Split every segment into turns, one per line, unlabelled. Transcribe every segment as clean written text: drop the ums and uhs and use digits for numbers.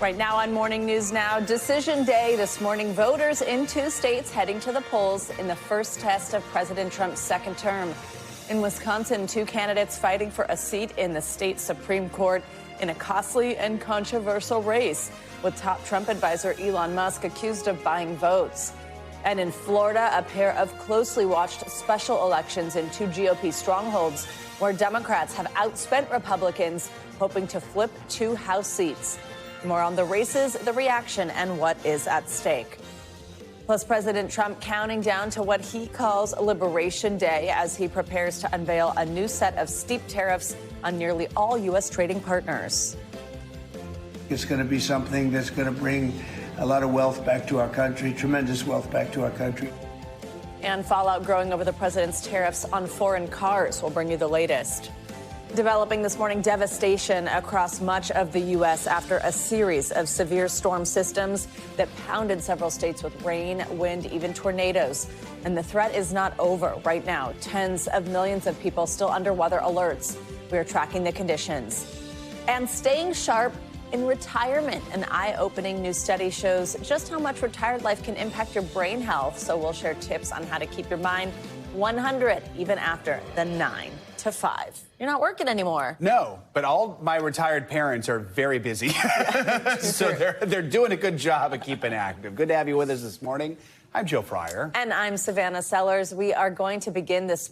Right now on Morning News Now, Decision Day this morning. Voters in 2 states heading to the polls in the first test of President Trump's second term. In Wisconsin, 2 candidates fighting for a seat in the state Supreme Court in a costly and controversial race, with top Trump advisor Elon Musk accused of buying votes. And in Florida, a pair of closely watched special elections in 2 GOP strongholds where Democrats have outspent Republicans, hoping to flip 2 House seats. More on the races, the reaction, and what is at stake. Plus, President Trump counting down to what he calls Liberation Day as he prepares to unveil a new set of steep tariffs on nearly all U.S. trading partners.
It's going to be something that's going to bring a lot of wealth back to our country, tremendous wealth back to our country.
And fallout growing over the president's tariffs on foreign cars. We'll bring you the latest. Developing this morning, devastation across much of the U.S. after a series of severe storm systems that pounded several states with rain, wind, even tornadoes. And the threat is not over right now. Tens of millions of people still under weather alerts. We are tracking the conditions. And staying sharp in retirement. An eye-opening new study shows just how much retired life can impact your brain health. So we'll share tips on how to keep your mind 100 even after the 9 to 5. You're not working anymore.
No, but all my retired parents are very busy. So they're doing a good job of keeping active. Good to have you with us this morning. I'm Joe Fryer.
And I'm Savannah Sellers. We are going to begin this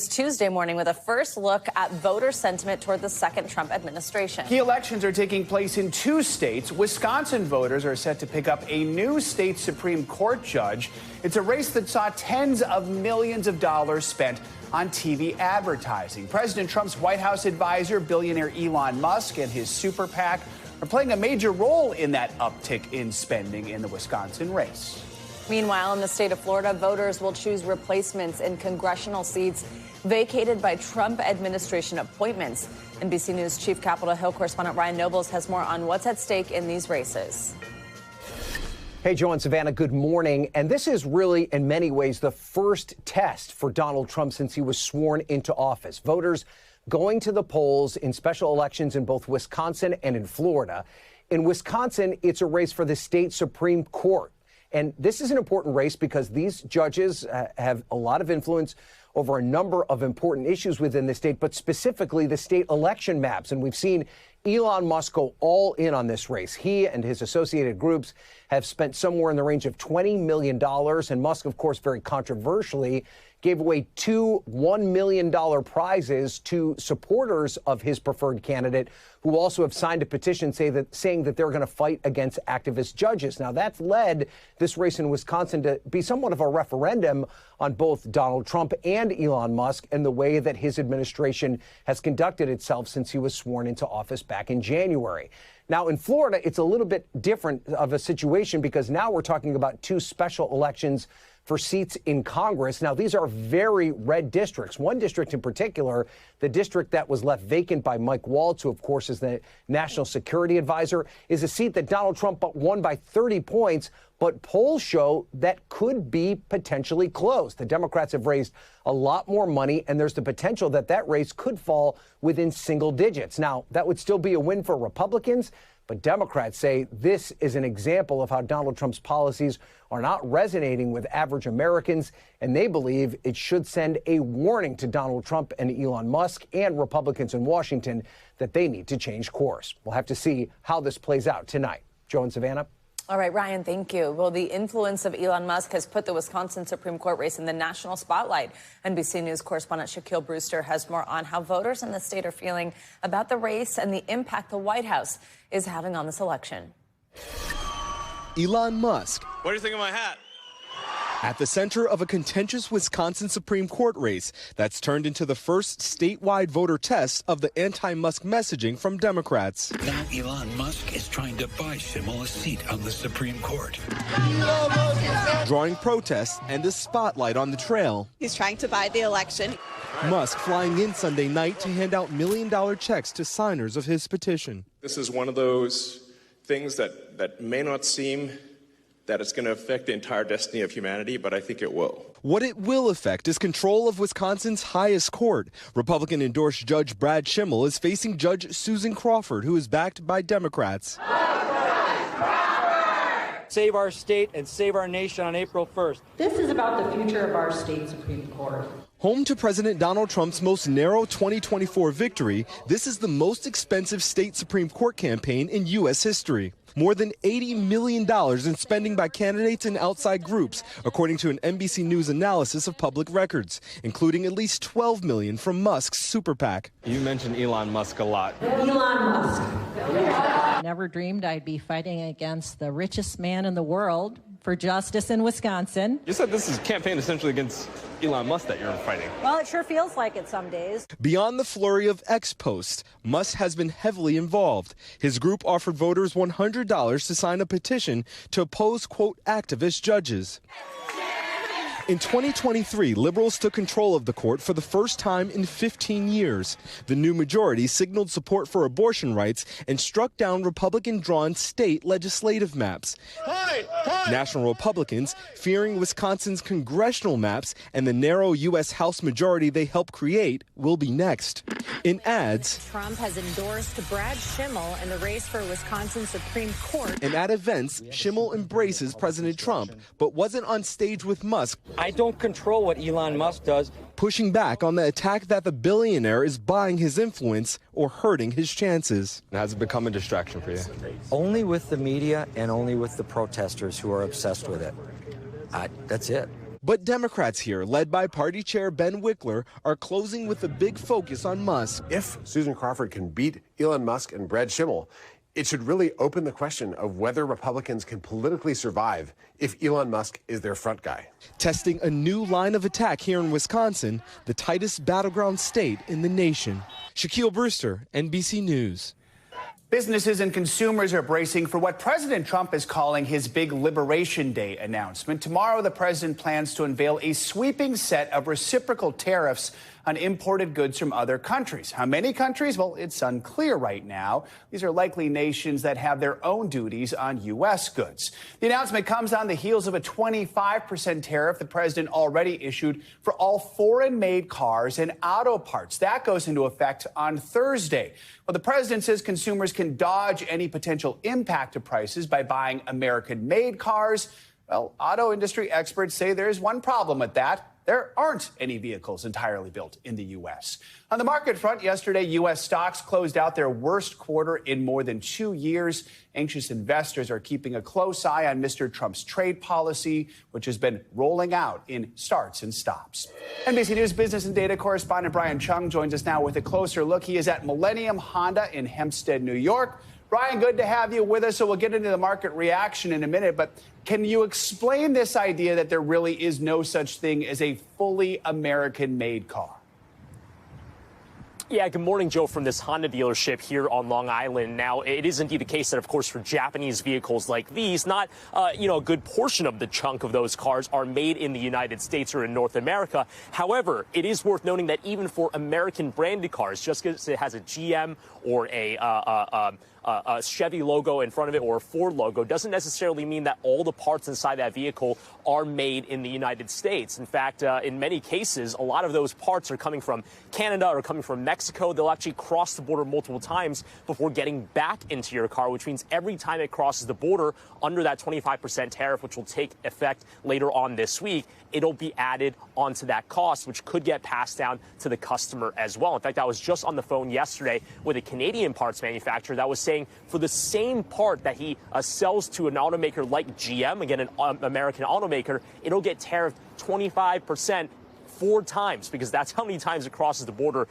Tuesday morning, with a first look at voter sentiment toward the second Trump administration.
Key elections are taking place in 2 states. Wisconsin voters are set to pick up a new state Supreme Court judge. It's a race that saw tens of millions of dollars spent on TV advertising. President Trump's White House advisor, billionaire Elon Musk, and his super PAC are playing a major role in that uptick in spending in the Wisconsin race.
Meanwhile, in the state of Florida, voters will choose replacements in congressional seats vacated by Trump administration appointments. NBC News Chief Capitol Hill correspondent Ryan Nobles has more on what's at stake in these races.
Hey, Joe and Savannah, good morning. And this is really, in many ways, the first test for Donald Trump since he was sworn into office. Voters going to the polls in special elections in both Wisconsin and in Florida. In Wisconsin, it's a race for the state Supreme Court. And this is an important race because these judges have a lot of influence over a number of important issues within the state, but specifically the state election maps. And we've seen Elon Musk go all in on this race. He and his associated groups have spent somewhere in the range of $20 million. And Musk, of course, very controversially, gave away 2 $1 million prizes to supporters of his preferred candidate, who also have signed a petition saying that they're going to fight against activist judges. Now, that's led this race in Wisconsin to be somewhat of a referendum on both Donald Trump and Elon Musk and the way that his administration has conducted itself since he was sworn into office back in January. Now, in Florida, it's a little bit different of a situation because now we're talking about 2 special elections for seats in Congress. Now, these are very red districts. One district in particular, the district that was left vacant by Mike Waltz, who, of course, is the national security advisor, is a seat that Donald Trump won by 30 points. But polls show that could be potentially close. The Democrats have raised a lot more money, and there's the potential that that race could fall within single digits. Now, that would still be a win for Republicans, but Democrats say this is an example of how Donald Trump's policies are not resonating with average Americans, and they believe it should send a warning to Donald Trump and Elon Musk and Republicans in Washington that they need to change course. We'll have to see how this plays out tonight. Joe and Savannah.
All right, Ryan, thank you. Well, the influence of Elon Musk has put the Wisconsin Supreme Court race in the national spotlight. NBC News correspondent Shaquille Brewster has more on how voters in the state are feeling about the race and the impact the White House is having on this election.
Elon Musk.
What do you think of my hat?
At the center of a contentious Wisconsin Supreme Court race that's turned into the first statewide voter test of the anti-Musk messaging from Democrats.
Now Elon Musk is trying to buy Schimmel a seat on the Supreme Court.
Drawing protests and a spotlight on the trail.
He's trying to buy the election.
Musk flying in Sunday night to hand out $1 million checks to signers of his petition.
This is one of those things that may not seem that it's going to affect the entire destiny of humanity, but I think it will.
What it will affect is control of Wisconsin's highest court. Republican-endorsed Judge Brad Schimmel is facing Judge Susan Crawford, who is backed by Democrats.
save our state and save our nation on April 1st.
This is about the future of our state Supreme Court.
Home to President Donald Trump's most narrow 2024 victory, this is the most expensive state Supreme Court campaign in U.S. history. More than $80 million in spending by candidates and outside groups, according to an NBC News analysis of public records, including at least $12 million from Musk's super PAC.
You mentioned Elon Musk a lot.
Elon Musk.
Never dreamed I'd be fighting against the richest man in the world for justice in Wisconsin.
You said this is a campaign essentially against Elon Musk that you're fighting.
Well, it sure feels like it some days.
Beyond the flurry of X posts, Musk has been heavily involved. His group offered voters $100 to sign a petition to oppose, quote, activist judges. In 2023, liberals took control of the court for the first time in 15 years. The new majority signaled support for abortion rights and struck down Republican-drawn state legislative maps. National Republicans, fearing Wisconsin's congressional maps and the narrow U.S. House majority they helped create, will be next. In ads,
Trump has endorsed Brad Schimmel in the race for Wisconsin Supreme Court.
And at events, Schimmel embraces President Trump, but wasn't on stage with Musk.
I don't control what Elon Musk does.
Pushing back on the attack that the billionaire is buying his influence or hurting his chances.
Has it become a distraction for you?
Only with the media and only with the protesters who are obsessed with it. That's it.
But Democrats here, led by party chair Ben Wickler, are closing with a big focus on Musk.
If Susan Crawford can beat Elon Musk and Brad Schimmel, it should really open the question of whether Republicans can politically survive if Elon Musk is their front guy.
Testing a new line of attack here in Wisconsin, the tightest battleground state in the nation. Shaquille Brewster, NBC News.
Businesses and consumers are bracing for what President Trump is calling his big Liberation Day announcement. Tomorrow, the president plans to unveil a sweeping set of reciprocal tariffs on imported goods from other countries. How many countries? Well, it's unclear right now. These are likely nations that have their own duties on U.S. goods. The announcement comes on the heels of a 25% tariff the president already issued for all foreign-made cars and auto parts. That goes into effect on Thursday. Well, the president says consumers can dodge any potential impact to prices by buying American-made cars. Well, auto industry experts say there's one problem with that. There aren't any vehicles entirely built in the U.S. On the market front, yesterday, U.S. stocks closed out their worst quarter in more than 2 years. Anxious investors are keeping a close eye on Mr. Trump's trade policy, which has been rolling out in starts and stops. NBC News business and data correspondent Brian Chung joins us now with a closer look. He is at Millennium Honda in Hempstead, New York. Brian, good to have you with us. So we'll get into the market reaction in a minute, but can you explain this idea that there really is no such thing as a fully American-made car?
Yeah, good morning, Joe, from this Honda dealership here on Long Island. Now, it is indeed the case that, of course, for Japanese vehicles like these, not, a good portion of the chunk of those cars are made in the United States or in North America. However, it is worth noting that even for American branded cars, just because it has a GM or a Chevy logo in front of it or a Ford logo doesn't necessarily mean that all the parts inside that vehicle are made in the United States. In fact, in many cases, a lot of those parts are coming from Canada or coming from Mexico. They'll actually cross the border multiple times before getting back into your car, which means every time it crosses the border under that 25% tariff, which will take effect later on this week, it'll be added onto that cost, which could get passed down to the customer as well. In fact, I was just on the phone yesterday with a Canadian parts manufacturer that was saying for the same part that he sells to an automaker like GM, again, an American automaker, it'll get tariffed 25%. 4 times, because that's how many times it crosses the border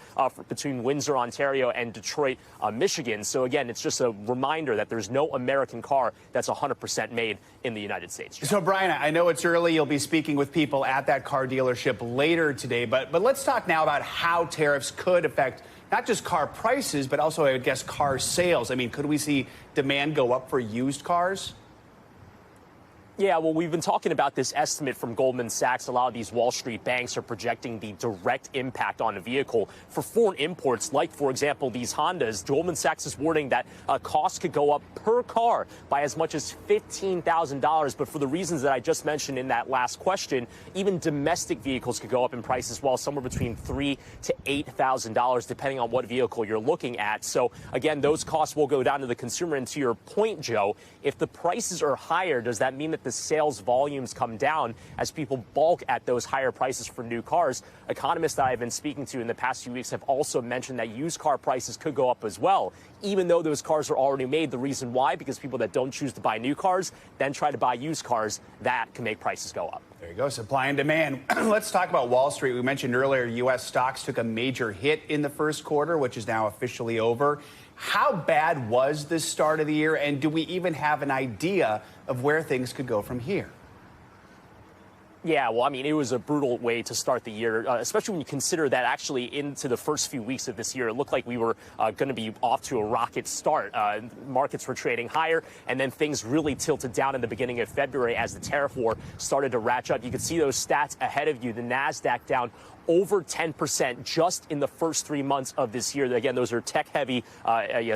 between Windsor, Ontario, and Detroit, Michigan. So again, it's just a reminder that there's no American car that's 100% made in the United States.
So, Brian, I know it's early. You'll be speaking with people at that car dealership later today, but let's talk now about how tariffs could affect not just car prices, but also, I would guess, car sales. I mean, could we see demand go up for used cars?
Yeah, well, we've been talking about this estimate from Goldman Sachs. A lot of these Wall Street banks are projecting the direct impact on a vehicle for foreign imports, like, for example, these Hondas. Goldman Sachs is warning that costs could go up per car by as much as $15,000. But for the reasons that I just mentioned in that last question, even domestic vehicles could go up in price as well, somewhere between $3,000 to $8,000, depending on what vehicle you're looking at. So, again, those costs will go down to the consumer. And to your point, Joe, if the prices are higher, does that mean that the sales volumes come down as people balk at those higher prices for new cars? Economists that I've been speaking to in the past few weeks have also mentioned that used car prices could go up as well, even though those cars are already made. The reason why? Because people that don't choose to buy new cars then try to buy used cars. That can make prices go up.
There you go, supply and demand. Let's talk about Wall Street. We mentioned earlier U.S. stocks took a major hit in the first quarter, which is now officially over. How bad was this start of the year, and do we even have an idea of where things could go from here?
Yeah, well, I mean, it was a brutal way to start the year, especially when you consider that actually into the first few weeks of this year, it looked like we were going to be off to a rocket start. Markets were trading higher, and then things really tilted down in the beginning of February as the tariff war started to ratchet up. You could see those stats ahead of you. The NASDAQ down over 10% just in the first 3 months of this year. Again, those are tech-heavy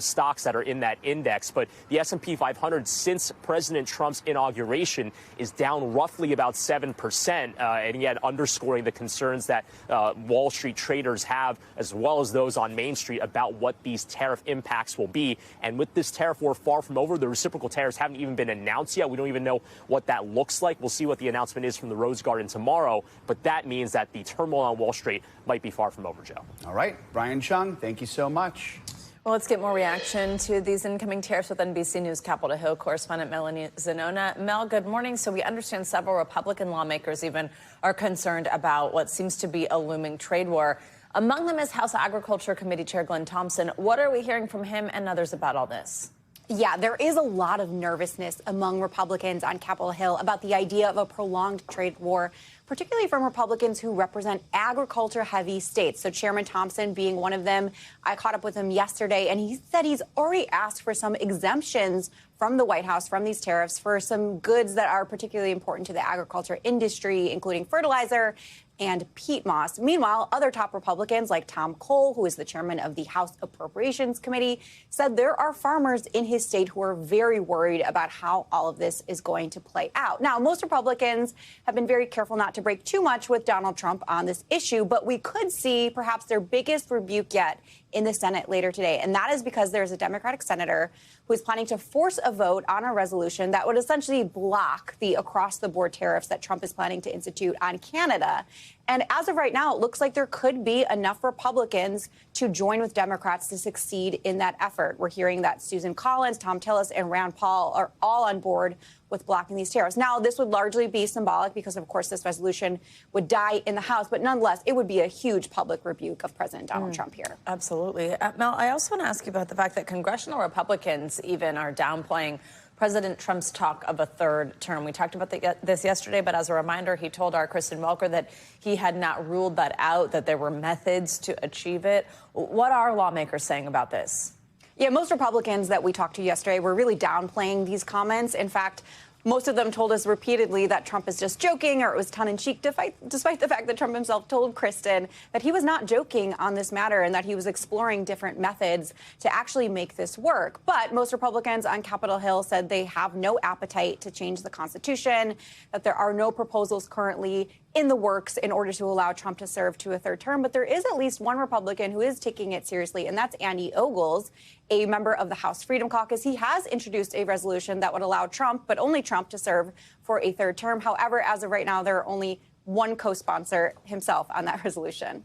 stocks that are in that index. But the S&P 500, since President Trump's inauguration, is down roughly about 7%. And again, underscoring the concerns that Wall Street traders have, as well as those on Main Street, about what these tariff impacts will be. And with this tariff war far from over, the reciprocal tariffs haven't even been announced yet. We don't even know what that looks like. We'll see what the announcement is from the Rose Garden tomorrow. But that means that the turmoil on Wall Street might be far from over, Joe.
All right. Brian Chung, thank you so much.
Well, let's get more reaction to these incoming tariffs with NBC News Capitol Hill correspondent Melanie Zanona. Mel, good morning. So we understand several Republican lawmakers even are concerned about what seems to be a looming trade war. Among them is House Agriculture Committee Chair Glenn Thompson. What are we hearing from him and others about all this?
Yeah, there is a lot of nervousness among Republicans on Capitol Hill about the idea of a prolonged trade war, particularly from Republicans who represent agriculture-heavy states. So Chairman Thompson being one of them. I caught up with him yesterday, and he said he's already asked for some exemptions from the White House from these tariffs for some goods that are particularly important to the agriculture industry, including fertilizer and peat moss. Meanwhile, other top Republicans like Tom Cole, who is the chairman of the House Appropriations Committee, said there are farmers in his state who are very worried about how all of this is going to play out. Now, most Republicans have been very careful not to break too much with Donald Trump on this issue, but we could see perhaps their biggest rebuke yet in the Senate later today. And that is because there's a Democratic senator who is planning to force a vote on a resolution that would essentially block the across-the-board tariffs that Trump is planning to institute on Canada. And as of right now, it looks like there could be enough Republicans to join with Democrats to succeed in that effort. We're hearing that Susan Collins, Tom Tillis, and Rand Paul are all on board with blocking these tariffs. Now, this would largely be symbolic because, of course, this resolution would die in the House. But nonetheless, it would be a huge public rebuke of President Donald Trump here.
Absolutely. Mel, I also want to ask you about the fact that congressional Republicans even are downplaying President Trump's talk of a third term. We talked about this yesterday, but as a reminder, he told our Kristen Welker that he had not ruled that out, that there were methods to achieve it. What are lawmakers saying about this?
Yeah, most Republicans that we talked to yesterday were really downplaying these comments. In fact, most of them told us repeatedly that Trump is just joking or it was tongue-in-cheek, despite the fact that Trump himself told Kristen that he was not joking on this matter and that he was exploring different methods to actually make this work. But most Republicans on Capitol Hill said they have no appetite to change the Constitution, that there are no proposals currently in the works in order to allow Trump to serve to a third term. But there is at least one Republican who is taking it seriously, and that's Andy Ogles, a member of the House Freedom Caucus. He has introduced a resolution that would allow Trump, but only Trump, to serve for a third term. However, as of right now, there are only one co-sponsor, himself, on that resolution.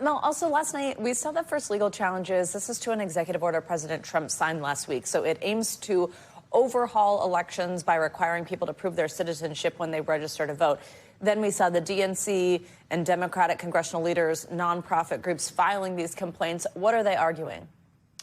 Mel, also last night, we saw the first legal challenges. This is to an executive order President Trump signed last week. So it aims to overhaul elections by requiring people to prove their citizenship when they register to vote. Then we saw the DNC and Democratic congressional leaders, nonprofit groups filing these complaints. What are they arguing?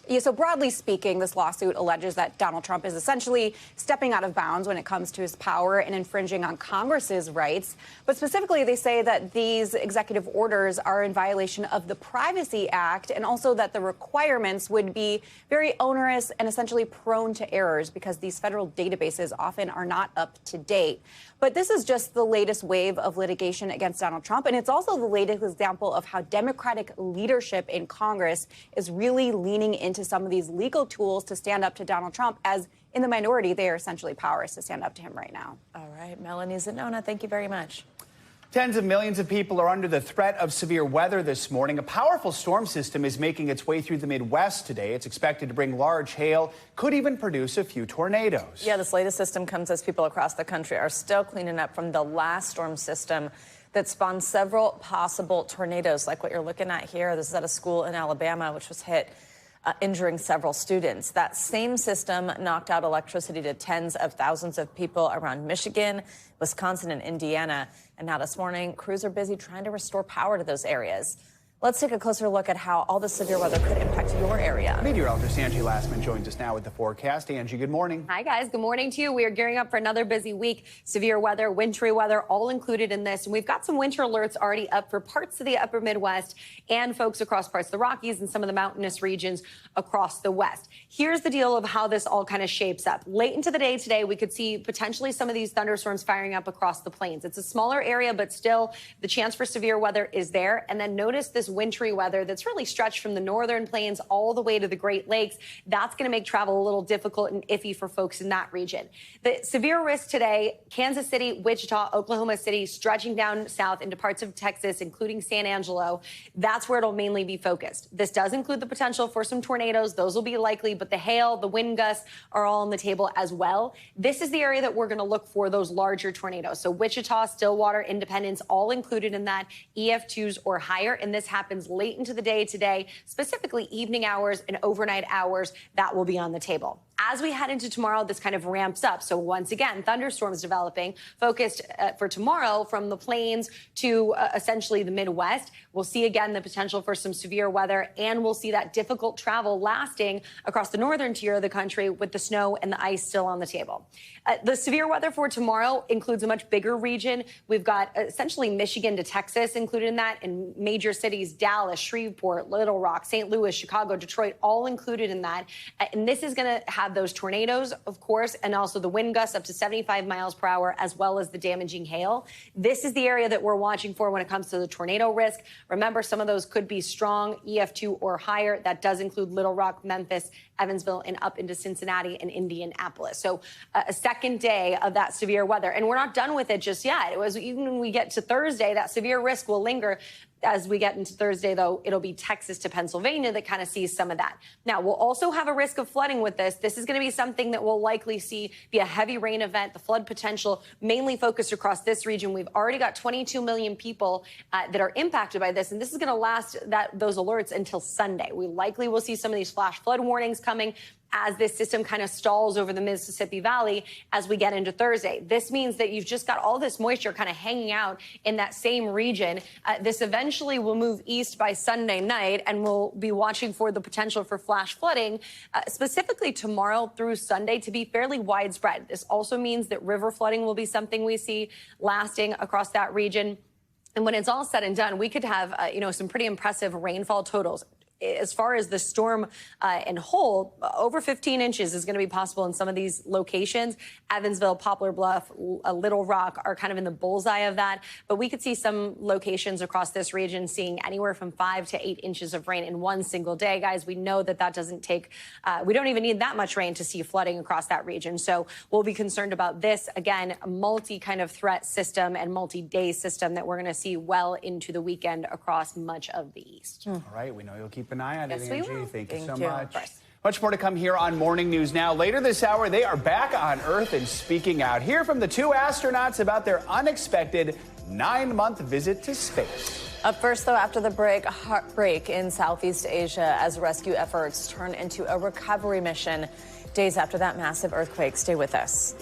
Yeah, so broadly speaking, this lawsuit alleges that Donald Trump is essentially stepping out of bounds when it comes to his power and infringing on Congress's rights. But specifically, they say that these executive orders are in violation of the Privacy Act, and also that the requirements would be very onerous and essentially prone to errors because these federal databases often are not up to date. But this is just the latest wave of litigation against Donald Trump, and it's also the latest example of how Democratic leadership in Congress is really leaning into some of these legal tools to stand up to Donald Trump, as in the minority, they are essentially powerless to stand up to him right now.
All right, Melanie Zanona, thank you very much.
Tens of millions of people are under the threat of severe weather this morning. A powerful storm system is making its way through the Midwest today. It's expected to bring large hail, could even produce a few tornadoes.
Yeah, this latest system comes as people across the country are still cleaning up from the last storm system that spawned several possible tornadoes, like what you're looking at here. This is at a school in Alabama, which was hit, injuring several students. That same system knocked out electricity to tens of thousands of people around Michigan, Wisconsin, and Indiana. And now this morning, crews are busy trying to restore power to those areas. Let's take a closer look at how all the severe weather could impact your area.
Meteorologist Angie Lastman joins us now with the forecast. Angie, good morning.
Hi, guys. Good morning to you. We are gearing up for another busy week. Severe weather, wintry weather, all included in this. And we've got some winter alerts already up for parts of the upper Midwest and folks across parts of the Rockies and some of the mountainous regions across the West. Here's the deal of how this all kind of shapes up. Late into the day today, we could see potentially some of these thunderstorms firing up across the plains. It's a smaller area, but still the chance for severe weather is there. And then notice this wintry weather that's really stretched from the northern plains all the way to the Great Lakes. That's going to make travel a little difficult and iffy for folks in that region. The severe risk today, Kansas City, Wichita, Oklahoma City, stretching down south into parts of Texas, including San Angelo. That's where it'll mainly be focused. This does include the potential for some tornadoes. Those will be likely, but the hail, the wind gusts are all on the table as well. This is the area that we're going to look for those larger tornadoes. So Wichita, Stillwater, Independence, all included in that, EF2s or higher. And this happens late into the day today, specifically evening hours and overnight hours. That will be on the table. As we head into tomorrow, this kind of ramps up. So once again, thunderstorms developing, focused for tomorrow from the plains to essentially the Midwest. We'll see again the potential for some severe weather, and we'll see that difficult travel lasting across the northern tier of the country with the snow and the ice still on the table. The severe weather for tomorrow includes a much bigger region. We've got essentially Michigan to Texas included in that, and major cities, Dallas, Shreveport, Little Rock, St. Louis, Chicago, Detroit, all included in that. And this is going to have those tornadoes, of course, and also the wind gusts up to 75 miles per hour, as well as the damaging hail. This is the area that we're watching for when it comes to the tornado risk. Remember, some of those could be strong, EF2 or higher. That does include Little Rock, Memphis, Evansville, and up into Cincinnati and Indianapolis. So a second day of that severe weather. And we're not done with it just yet. It was even when we get to Thursday, that severe risk will linger. As we get into Thursday, though, it'll be Texas to Pennsylvania that kind of sees some of that. Now, we'll also have a risk of flooding with this. This is going to be something that we'll likely see be a heavy rain event. The flood potential mainly focused across this region. We've already got 22 million people that are impacted by this, and this is going to last those alerts until Sunday. We likely will see some of these flash flood warnings coming as this system kind of stalls over the Mississippi Valley as we get into Thursday. This means that you've just got all this moisture kind of hanging out in that same region. This eventually will move east by Sunday night, and we'll be watching for the potential for flash flooding, specifically tomorrow through Sunday, to be fairly widespread. This also means that river flooding will be something we see lasting across that region. And when it's all said and done, we could have, some pretty impressive rainfall totals. As far as the storm in whole, over 15 inches is going to be possible in some of these locations. Evansville, Poplar Bluff, Little Rock are kind of in the bullseye of that. But we could see some locations across this region seeing anywhere from 5 to 8 inches of rain in one single day. Guys, we know that doesn't take, we don't even need that much rain to see flooding across that region. So we'll be concerned about this. Again, a multi kind of threat system and multi-day system that we're going to see well into the weekend across much of the east.
All right, we know you'll keep an eye on it,
Yes, we
Angie.
will.
Thank you so
Thank you.
much. Much more to come here on Morning News Now. Later this hour, they are back on Earth and speaking out. Hear from the two astronauts about their unexpected 9-month visit to space.
Up first, though, after the break, a heartbreak in Southeast Asia as rescue efforts turn into a recovery mission days after that massive earthquake. Stay with us.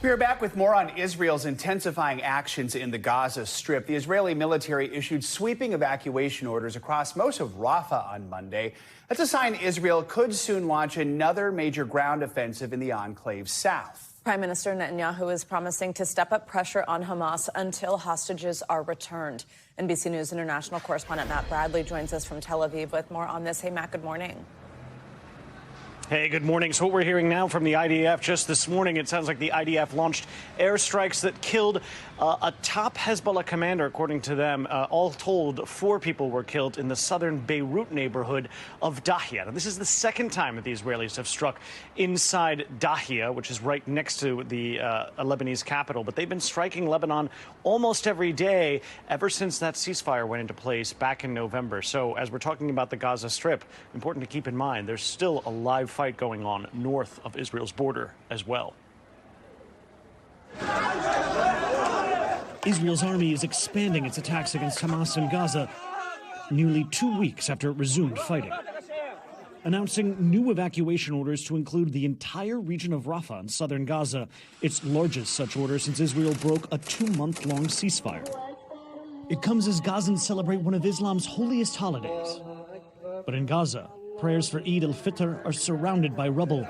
We are back with more on Israel's intensifying actions in the Gaza Strip. The Israeli military issued sweeping evacuation orders across most of Rafah on Monday. That's a sign Israel could soon launch another major ground offensive in the enclave's south.
Prime Minister Netanyahu is promising to step up pressure on Hamas until hostages are returned. NBC News international correspondent Matt Bradley joins us from Tel Aviv with more on this. Hey, Matt, good morning.
Hey, good morning. So what we're hearing now from the IDF just this morning, it sounds like the IDF launched airstrikes that killed a top Hezbollah commander, according to them. All told, 4 people were killed in the southern Beirut neighborhood of Dahia. Now, this is the second time that the Israelis have struck inside Dahia, which is right next to the Lebanese capital. But they've been striking Lebanon almost every day ever since that ceasefire went into place back in November. So as we're talking about the Gaza Strip, important to keep in mind, there's still a live fight going on north of Israel's border as well. Israel's army is expanding its attacks against Hamas in Gaza nearly 2 weeks after it resumed fighting, announcing new evacuation orders to include the entire region of Rafah in southern Gaza, its largest such order since Israel broke a 2-month-long ceasefire. It comes as Gazans celebrate one of Islam's holiest holidays. But in Gaza, prayers for Eid al-Fitr are surrounded by rubble.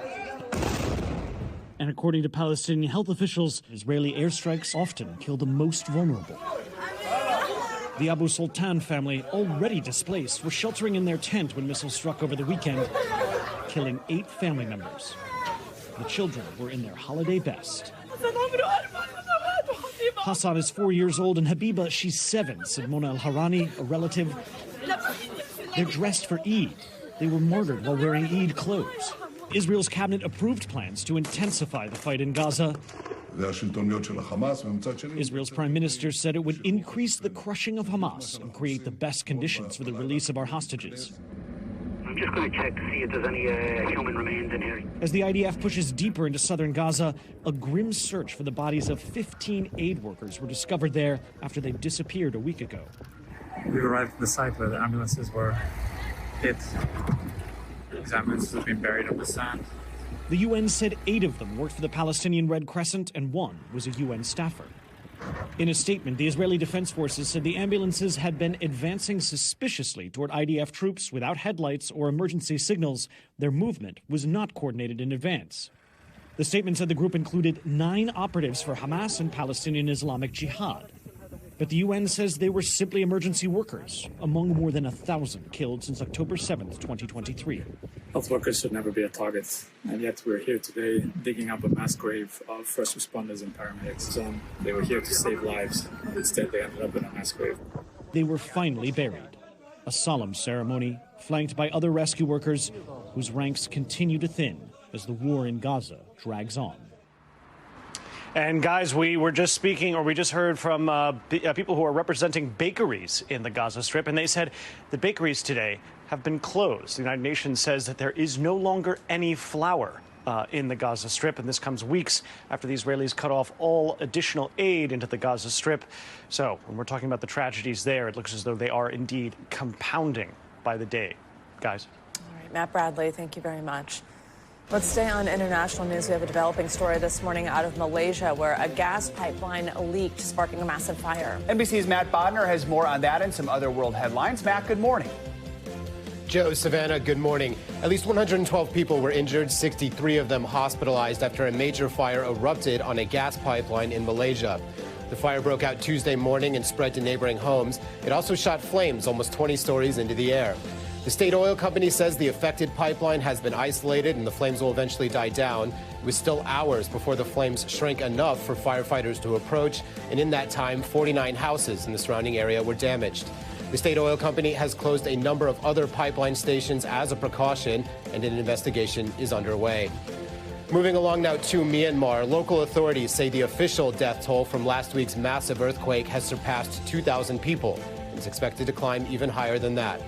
And according to Palestinian health officials, Israeli airstrikes often kill the most vulnerable. The Abu Sultan family, already displaced, were sheltering in their tent when missiles struck over the weekend, killing 8 family members. The children were in their holiday best. Hassan is 4 years old, and Habiba, she's 7, said Mona al-Harani, a relative. They're dressed for Eid. They were martyred while wearing Eid clothes. Israel's cabinet approved plans to intensify the fight in Gaza. Israel's prime minister said it would increase the crushing of Hamas and create the best conditions for the release of our hostages.
I'm just going to check to see if there's any human remains in here.
As the IDF pushes deeper into southern Gaza, a grim search for the bodies of 15 aid workers were discovered there after they disappeared a week ago.
We arrived at the site where the ambulances were hit. These ambulances have been buried in the sand.
The UN said 8 of them worked for the Palestinian Red Crescent and 1 was a UN staffer. In a statement, the Israeli Defense Forces said the ambulances had been advancing suspiciously toward IDF troops without headlights or emergency signals. Their movement was not coordinated in advance. The statement said the group included 9 operatives for Hamas and Palestinian Islamic Jihad. But the UN says they were simply emergency workers, among more than 1,000 killed since October 7th, 2023.
Health workers should never be a target, and yet we're here today digging up a mass grave of first responders and paramedics. So they were here to save lives. Instead, they ended up in a mass grave.
They were finally buried. A solemn ceremony flanked by other rescue workers whose ranks continue to thin as the war in Gaza drags on. And guys, we just heard from people who are representing bakeries in the Gaza Strip, and they said the bakeries today have been closed. The United Nations says that there is no longer any flour in the Gaza Strip, and this comes weeks after the Israelis cut off all additional aid into the Gaza Strip. So when we're talking about the tragedies there, it looks as though they are indeed compounding by the day. Guys.
All right, Matt Bradley, thank you very much. Let's stay on international news. We have a developing story this morning out of Malaysia where a gas pipeline leaked, sparking a massive fire.
NBC's Matt Bodner has more on that and some other world headlines. Matt, good morning.
Joe, Savannah, good morning. At least 112 people were injured, 63 of them hospitalized after a major fire erupted on a gas pipeline in Malaysia. The fire broke out Tuesday morning and spread to neighboring homes. It also shot flames almost 20 stories into the air. The state oil company says the affected pipeline has been isolated and the flames will eventually die down. It was still hours before the flames shrank enough for firefighters to approach, and in that time, 49 houses in the surrounding area were damaged. The state oil company has closed a number of other pipeline stations as a precaution, and an investigation is underway. Moving along now to Myanmar, local authorities say the official death toll from last week's massive earthquake has surpassed 2,000 people and is expected to climb even higher than that.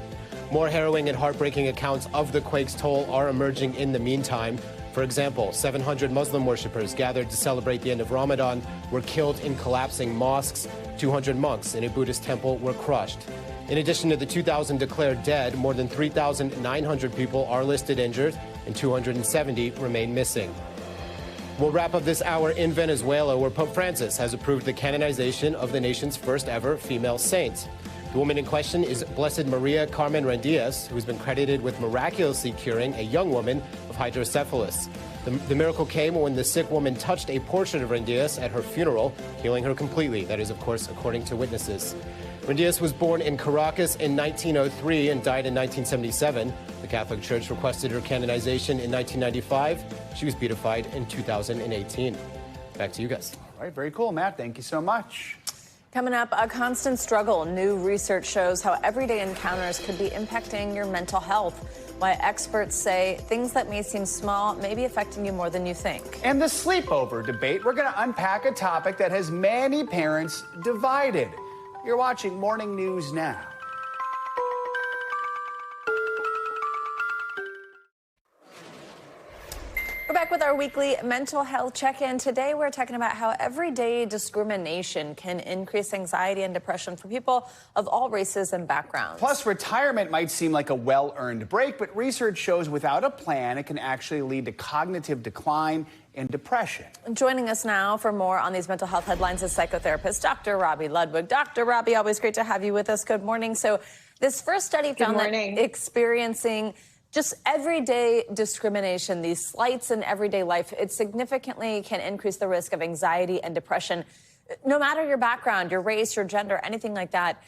More harrowing and heartbreaking accounts of the quake's toll are emerging in the meantime. For example, 700 Muslim worshippers gathered to celebrate the end of Ramadan were killed in collapsing mosques. 200 monks in a Buddhist temple were crushed. In addition to the 2,000 declared dead, more than 3,900 people are listed injured and 270 remain missing. We'll wrap up this hour in Venezuela, where Pope Francis has approved the canonization of the nation's first ever female saint. The woman in question is Blessed Maria Carmen Rendias, who's been credited with miraculously curing a young woman of hydrocephalus. The miracle came when the sick woman touched a portrait of Rendias at her funeral, healing her completely. That is, of course, according to witnesses. Rendias was born in Caracas in 1903 and died in 1977. The Catholic Church requested her canonization in 1995. She was beatified in 2018. Back to you guys.
All right, very cool, Matt. Thank you so much.
Coming up, a constant struggle. New research shows how everyday encounters could be impacting your mental health. Why experts say things that may seem small may be affecting you more than you think.
And the sleepover debate. We're going to unpack a topic that has many parents divided. You're watching Morning News Now.
We're back with our weekly mental health check-in. Today, we're talking about how everyday discrimination can increase anxiety and depression for people of all races and backgrounds.
Plus, retirement might seem like a well-earned break, but research shows without a plan, it can actually lead to cognitive decline and depression.
Joining us now for more on these mental health headlines is psychotherapist Dr. Robbie Ludwig. Dr. Robbie, always great to have you with us. Good morning. So this first study found that experiencing just everyday discrimination, these slights in everyday life, it significantly can increase the risk of anxiety and depression, no matter your background, your race, your gender, anything like that.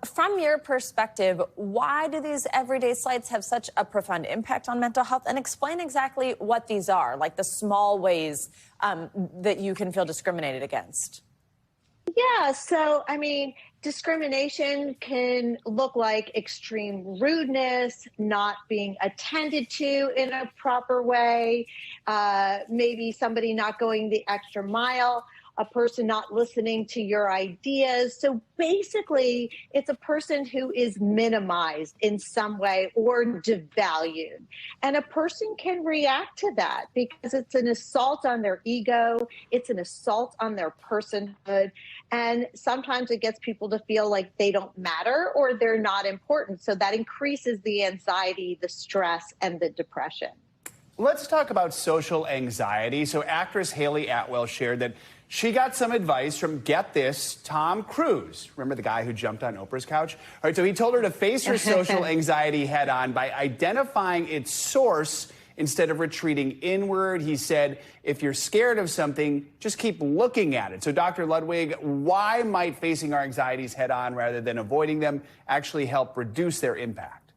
From your perspective, why do these everyday slights have such a profound impact on mental health? And explain exactly what these are, like the small ways that you can feel discriminated against.
Yeah, so, I mean, discrimination can look like extreme rudeness, not being attended to in a proper way, maybe somebody not going the extra mile, a person not listening to your ideas. So basically, it's a person who is minimized in some way or devalued. And a person can react to that because it's an assault on their ego, it's an assault on their personhood. And sometimes it gets people to feel like they don't matter or they're not important. So that increases the anxiety, the stress, and the depression.
Let's talk about social anxiety. So actress Haley Atwell shared that she got some advice from, get this, Tom Cruise. Remember the guy who jumped on Oprah's couch? All right, so he told her to face her social anxiety head on by identifying its source instead of retreating inward. He said, if you're scared of something, just keep looking at it. So Dr. Ludwig, why might facing our anxieties head on rather than avoiding them actually help reduce their impact?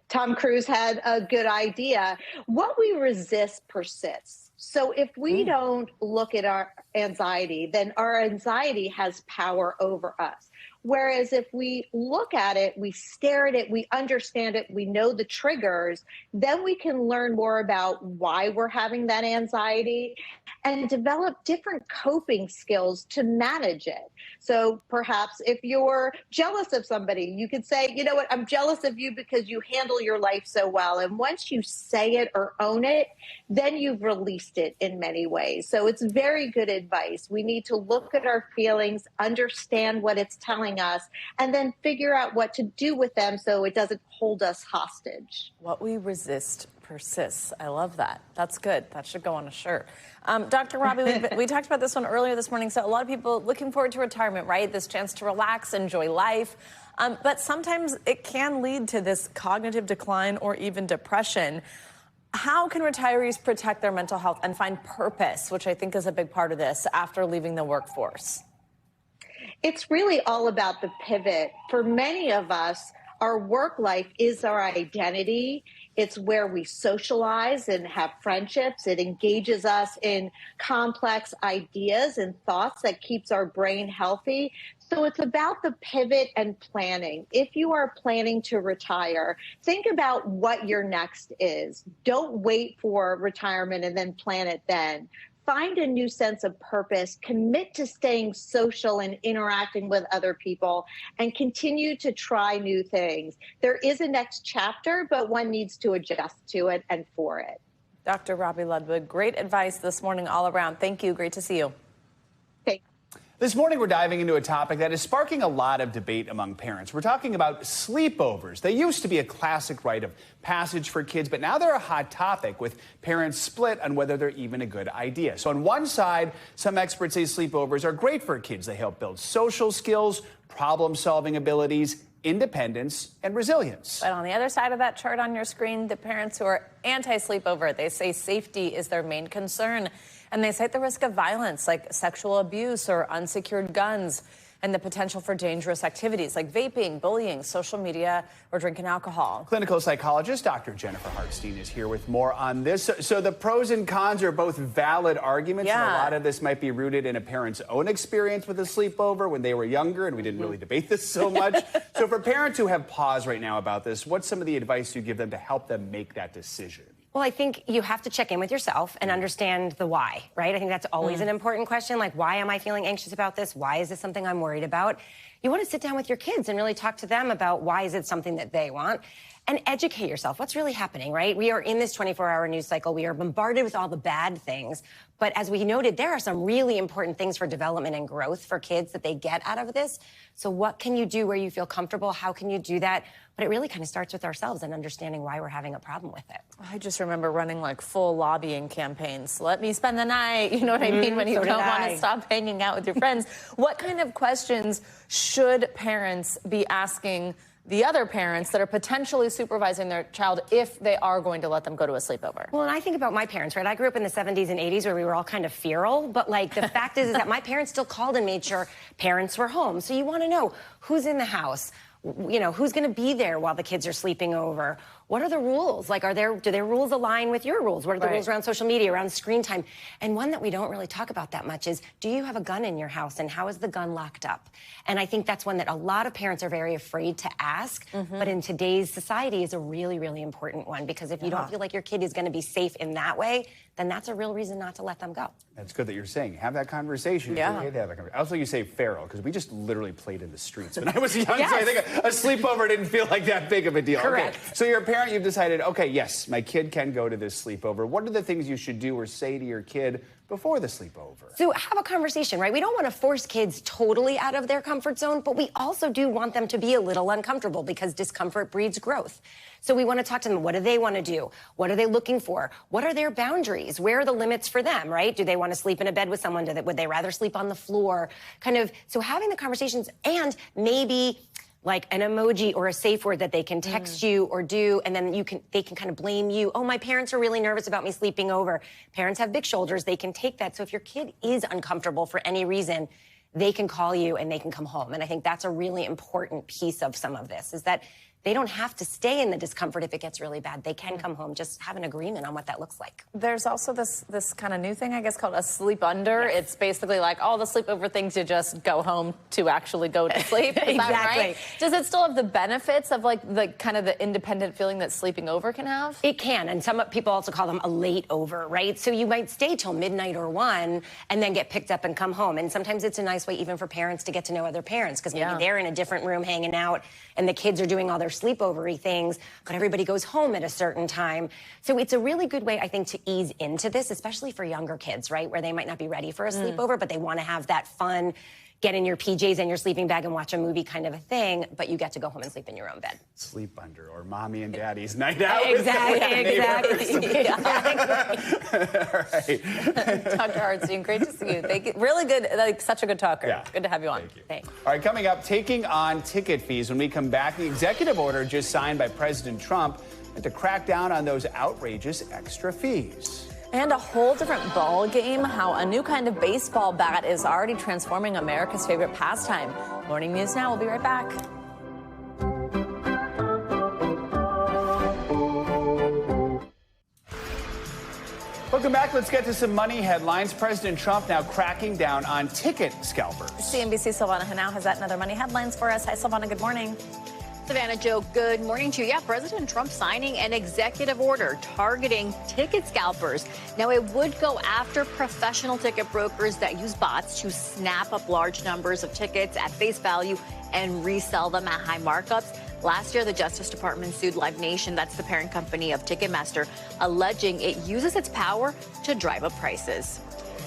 Tom Cruise had a good idea. What we resist persists. So if we don't look at our anxiety, then our anxiety has power over us. Whereas if we look at it, we stare at it, we understand it, we know the triggers, then we can learn more about why we're having that anxiety and develop different coping skills to manage it. So perhaps if you're jealous of somebody, you could say, you know what, I'm jealous of you because you handle your life so well. And once you say it or own it, then you've released it in many ways. So it's very good advice. We need to look at our feelings, understand what it's telling us, and then figure out what to do with them so it doesn't hold us hostage.
What we resist persists. I love that. That's good. That should go on a shirt. Dr. Robbie, we talked about this one earlier this morning. So a lot of people looking forward to retirement, right? This chance to relax, enjoy life. But sometimes it can lead to this cognitive decline or even depression. How can retirees protect their mental health and find purpose, which I think is a big part of this, after leaving the workforce?
It's really all about the pivot. For many of us, our work life is our identity. It's where we socialize and have friendships. It engages us in complex ideas and thoughts that keeps our brain healthy. So it's about the pivot and planning. If you are planning to retire, think about what your next is. Don't wait for retirement and then plan it then. Find a new sense of purpose, commit to staying social and interacting with other people, and continue to try new things. There is a next chapter, but one needs to adjust to it and for it.
Dr. Robbie Ludwig, great advice this morning all around. Thank you. Great to see you.
This morning, we're diving into a topic that is sparking a lot of debate among parents. We're talking about sleepovers. They used to be a classic rite of passage for kids, but now they're a hot topic with parents split on whether they're even a good idea. So on one side, some experts say sleepovers are great for kids. They help build social skills, problem-solving abilities, independence, and resilience.
But on the other side of that chart on your screen, the parents who are anti-sleepover, they say safety is their main concern. And they cite the risk of violence like sexual abuse or unsecured guns, and the potential for dangerous activities like vaping, bullying, social media, or drinking alcohol.
Clinical psychologist Dr. Jennifer Hartstein is here with more on this. So the pros and cons are both valid arguments, and a lot of this might be rooted in a parent's own experience with a sleepover when they were younger, and we didn't really debate this so much. So for parents who have pause right now about this, what's some of the advice you give them to help them make that decision?
Well, I think you have to check in with yourself and understand the why, right? I think that's always an important question. Like, why am I feeling anxious about this? Why is this something I'm worried about? You want to sit down with your kids and really talk to them about why is it something that they want, and educate yourself. What's really happening, right? We are in this 24-hour news cycle. We are bombarded with all the bad things. But as we noted, there are some really important things for development and growth for kids that they get out of this. So what can you do where you feel comfortable? How can you do that? But it really kind of starts with ourselves and understanding why we're having a problem with it.
I just remember running like full lobbying campaigns. Let me spend the night. You know what I mean? When you don't want to stop hanging out with your friends. What kind of questions should parents be asking the other parents that are potentially supervising their child if they are going to let them go to a sleepover?
Well, and I think about my parents, right? I grew up in the 70s and 80s where we were all kind of feral, but like the fact is that my parents still called and made sure parents were home. So you want to know who's in the house, you know, who's going to be there while the kids are sleeping over. What are the rules? Like, do their rules align with your rules? What are the rules around social media, around screen time? And one that we don't really talk about that much is, do you have a gun in your house, and how is the gun locked up? And I think that's one that a lot of parents are very afraid to ask, but in today's society is a really, really important one, because if you don't feel like your kid is going to be safe in that way, then that's a real reason not to let them go.
That's good that you're saying have that conversation.
Yeah.
It's okay to have that conversation. Also, you say feral, because we just literally played in the streets when I was young, so I think a sleepover didn't feel like that big of a deal.
Correct.
Okay. So you're a parent, you've decided, okay, yes, my kid can go to this sleepover. What are the things you should do or say to your kid before the sleepover?
So have a conversation, right? We don't want to force kids totally out of their comfort zone, but we also do want them to be a little uncomfortable, because discomfort breeds growth. So we want to talk to them. What do they want to do? What are they looking for? What are their boundaries? Where are the limits for them, right? Do they want to sleep in a bed with someone? Would they rather sleep on the floor? So having the conversations, and maybe like an emoji or a safe word that they can text you or do, and then they can kind of blame you. Oh, my parents are really nervous about me sleeping over. Parents have big shoulders. They can take that. So if your kid is uncomfortable for any reason, they can call you and they can come home. And I think that's a really important piece of some of this, is that they don't have to stay in the discomfort if it gets really bad. They can come home. Just have an agreement on what that looks like.
There's also this kind of new thing, I guess, called a sleep under. Yes. It's basically like all the sleepover things, you just go home to actually go to sleep. Is that right? Does it still have the benefits of like the kind of the independent feeling that sleeping over can have?
It can, and some people also call them a late over, right? So you might stay till midnight or 1 and then get picked up and come home. And sometimes it's a nice way even for parents to get to know other parents, because maybe they're in a different room hanging out and the kids are doing all their sleepover-y things, but everybody goes home at a certain time. So it's a really good way, I think, to ease into this, especially for younger kids, right, where they might not be ready for a sleepover, but they want to have that fun, get in your PJs and your sleeping bag and watch a movie kind of a thing, but you get to go home and sleep in your own bed.
Sleep under, or mommy and daddy's night out.
Exactly.
All right.
Dr. Hartstein, great to see you. Really good, like such a good talker.
Yeah.
Good to have you on.
Thank you.
Thanks.
All right, coming up, taking on ticket fees. When we come back, the executive order just signed by President Trump to crack down on those outrageous extra fees.
And a whole different ball game, how a new kind of baseball bat is already transforming America's favorite pastime. Morning News Now. We'll be right back.
Welcome back. Let's get to some money headlines. President Trump now cracking down on ticket scalpers.
CNBC's Silvana Henao has that and other money headlines for us. Hi, Silvana. Good morning.
Savannah, Joe, good morning to you. Yeah, President Trump signing an executive order targeting ticket scalpers. Now, it would go after professional ticket brokers that use bots to snap up large numbers of tickets at face value and resell them at high markups. Last year, the Justice Department sued Live Nation, that's the parent company of Ticketmaster, alleging it uses its power to drive up prices.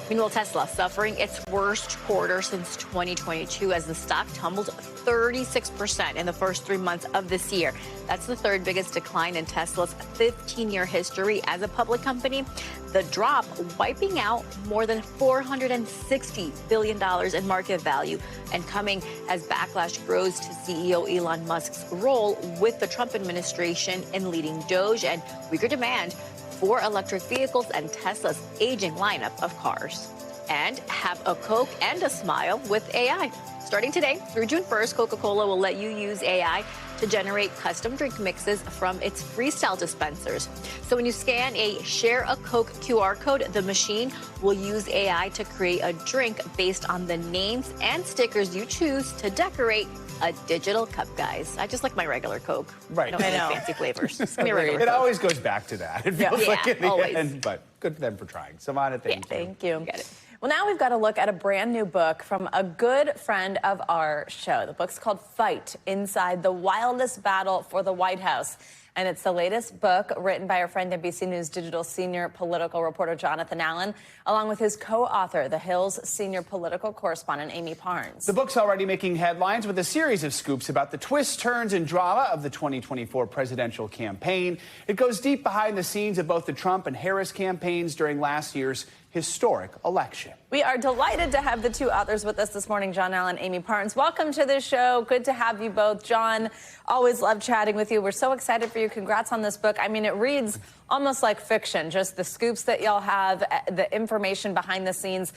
Meanwhile, Tesla suffering its worst quarter since 2022 as the stock tumbled 36% in the first 3 months of this year. That's the third biggest decline in Tesla's 15-year history as a public company. The drop wiping out more than $460 billion in market value and coming as backlash grows to CEO Elon Musk's role with the Trump administration in leading Doge and weaker demand for electric vehicles and Tesla's aging lineup of cars. And have a Coke and a smile with AI. Starting today through June 1st, Coca-Cola will let you use AI to generate custom drink mixes from its Freestyle dispensers. So when you scan a Share a Coke QR code, the machine will use AI to create a drink based on the names and stickers you choose to decorate a digital cup, guys. I just like my regular Coke.
Right.
I don't need fancy flavors. Just give me a regular
It
Coke.
always goes back to that. It feels like in the
always.
end, but good for them for trying. Savannah, thank you.
Thank you.
Get it.
Well, now we've got to look at a brand new book from a good friend of our show. The book's called Fight: Inside the Wildest Battle for the White House. And it's the latest book written by our friend NBC News Digital senior political reporter Jonathan Allen, along with his co-author, The Hill's senior political correspondent Amy Parnes.
The book's already making headlines with a series of scoops about the twists, turns, and drama of the 2024 presidential campaign. It goes deep behind the scenes of both the Trump and Harris campaigns during last year's historic election.
We are delighted to have the two authors with us this morning, John Allen, Amy Parnes. Welcome to the show. Good to have you both. John, always love chatting with you. We're so excited for you. Congrats on this book. I mean, it reads almost like fiction, just the scoops that y'all have, the information behind the scenes,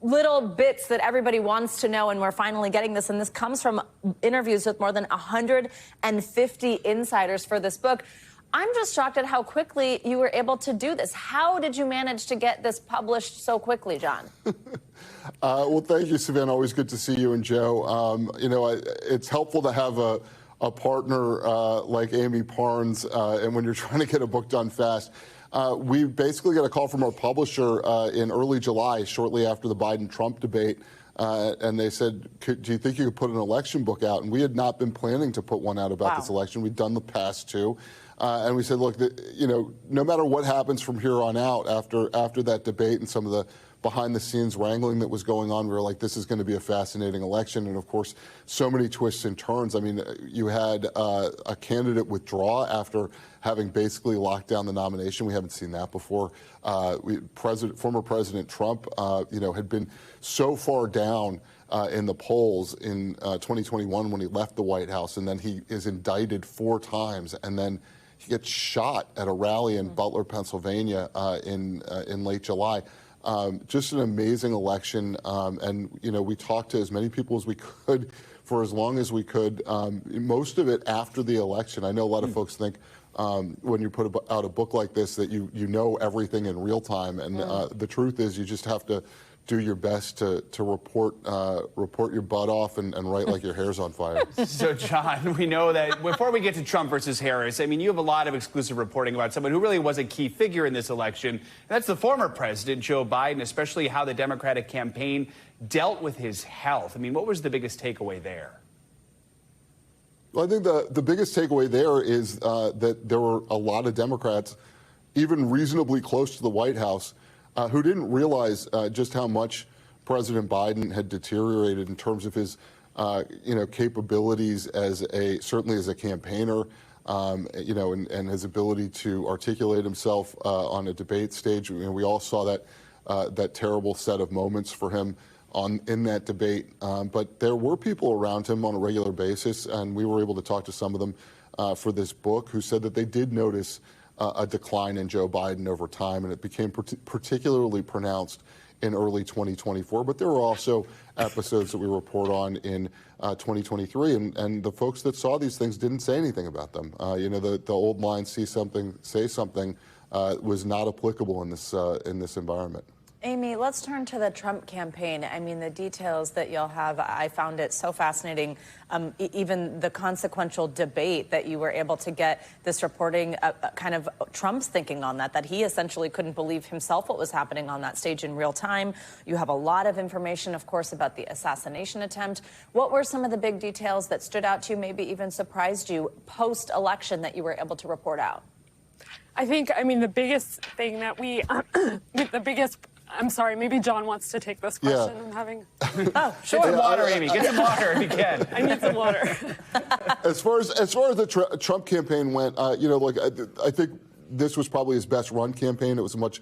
little bits that everybody wants to know, and we're finally getting this. And this comes from interviews with more than 150 insiders for this book. I'm just shocked at how quickly you were able to do this. How did you manage to get this published so quickly, John?
Well, thank you, Savannah. Always good to see you and Joe. It's helpful to have a partner like Amy Parnes, and when you're trying to get a book done fast. We basically got a call from our publisher in early July, shortly after the Biden-Trump debate. And they said, do you think you could put an election book out? And we had not been planning to put one out about this election. We'd done the past two. And we said, look, no matter what happens from here on out after that debate and some of the behind-the-scenes wrangling that was going on, we were like, this is going to be a fascinating election. And, of course, so many twists and turns. I mean, you had a candidate withdraw after having basically locked down the nomination. We haven't seen that before. Former President Trump, had been so far down in the polls in 2021 when he left the White House, and then he is indicted 4 times, and then he gets shot at a rally in Butler, Pennsylvania in late July. Just an amazing election, and we talked to as many people as we could for as long as we could. Most of it after the election. I know a lot of folks think when you put out a book like this that you know everything in real time, and the truth is you just have to do your best to report your butt off and write like your hair's on fire.
So, John, we know that before we get to Trump versus Harris, I mean, you have a lot of exclusive reporting about someone who really was a key figure in this election. And that's the former president, Joe Biden, especially how the Democratic campaign dealt with his health. I mean, what was the biggest takeaway there?
Well, I think the biggest takeaway there is that there were a lot of Democrats, even reasonably close to the White House, who didn't realize just how much President Biden had deteriorated in terms of his, capabilities certainly as a campaigner, and his ability to articulate himself on a debate stage. We all saw that terrible set of moments for him in that debate. But there were people around him on a regular basis, and we were able to talk to some of them for this book, who said that they did notice a decline in Joe Biden over time, and it became particularly pronounced in early 2024. But there were also episodes that we report on in 2023, and the folks that saw these things didn't say anything about them. The old line, see something, say something, was not applicable in this environment.
Amy, let's turn to the Trump campaign. I mean, the details that you'll have, I found it so fascinating. Even the consequential debate that you were able to get this reporting, kind of Trump's thinking on that he essentially couldn't believe himself what was happening on that stage in real time. You have a lot of information, of course, about the assassination attempt. What were some of the big details that stood out to you, maybe even surprised you post-election that you were able to report out?
I think, the biggest thing that the biggest I'm sorry, maybe John wants to take this question. I'm having...
Oh, sure.
Get some water, Amy. Get some water if you can.
I need some water.
As far as the Trump campaign went, I think this was probably his best run campaign. It was a much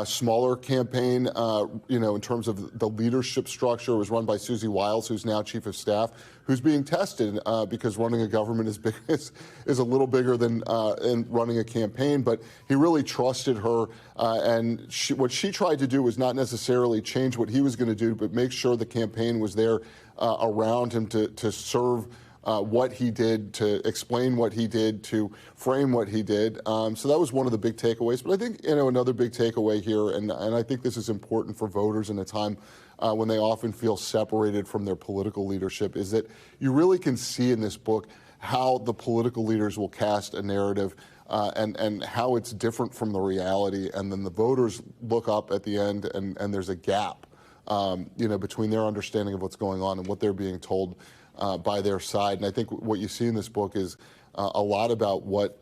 smaller campaign, in terms of the leadership structure. It was run by Susie Wiles, who's now chief of staff, who's being tested because running a government is a little bigger than in running a campaign. But he really trusted her, and what she tried to do was not necessarily change what he was going to do, but make sure the campaign was there around him to serve what he did, to explain what he did, to frame what he did. So that was one of the big takeaways. But I think, another big takeaway here, and I think this is important for voters in a time when they often feel separated from their political leadership, is that you really can see in this book how the political leaders will cast a narrative and how it's different from the reality. And then the voters look up at the end and there's a gap, between their understanding of what's going on and what they're being told by their side. And I think what you see in this book is a lot about what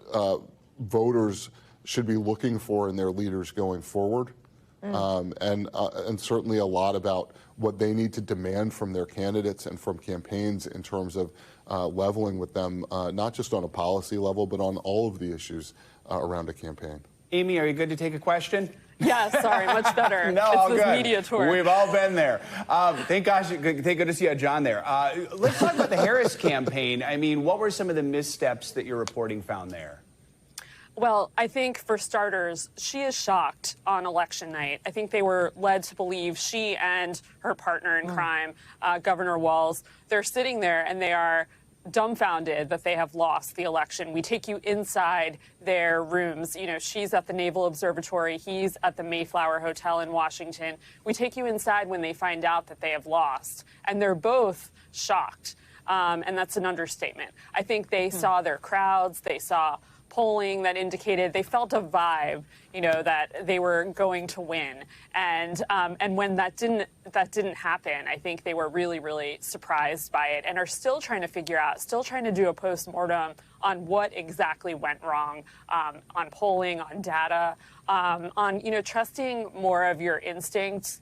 voters should be looking for in their leaders going forward. And certainly a lot about what they need to demand from their candidates and from campaigns in terms of leveling with them, not just on a policy level, but on all of the issues around a campaign.
Amy, are you good to take a question?
Yeah, sorry, much better.
No,
it's this
good.
media tour.
We've all been there. Thank good to see you, John, there. Let's talk about the Harris campaign. I mean, what were some of the missteps that your reporting found there?
Well, I think for starters, she is shocked on election night. I think they were led to believe, she and her partner in crime, Governor Walz, they're sitting there and they are dumbfounded that they have lost the election. We take you inside their rooms. She's at the Naval Observatory. He's at the Mayflower Hotel in Washington. We take you inside when they find out that they have lost. And they're both shocked. And that's an understatement. I think they saw their crowds. They saw polling that indicated they felt a vibe, that they were going to win. And when that didn't happen, I think they were really, really surprised by it and are still trying to figure out, still trying to do a postmortem on what exactly went wrong, on polling, on data, on trusting more of your instincts.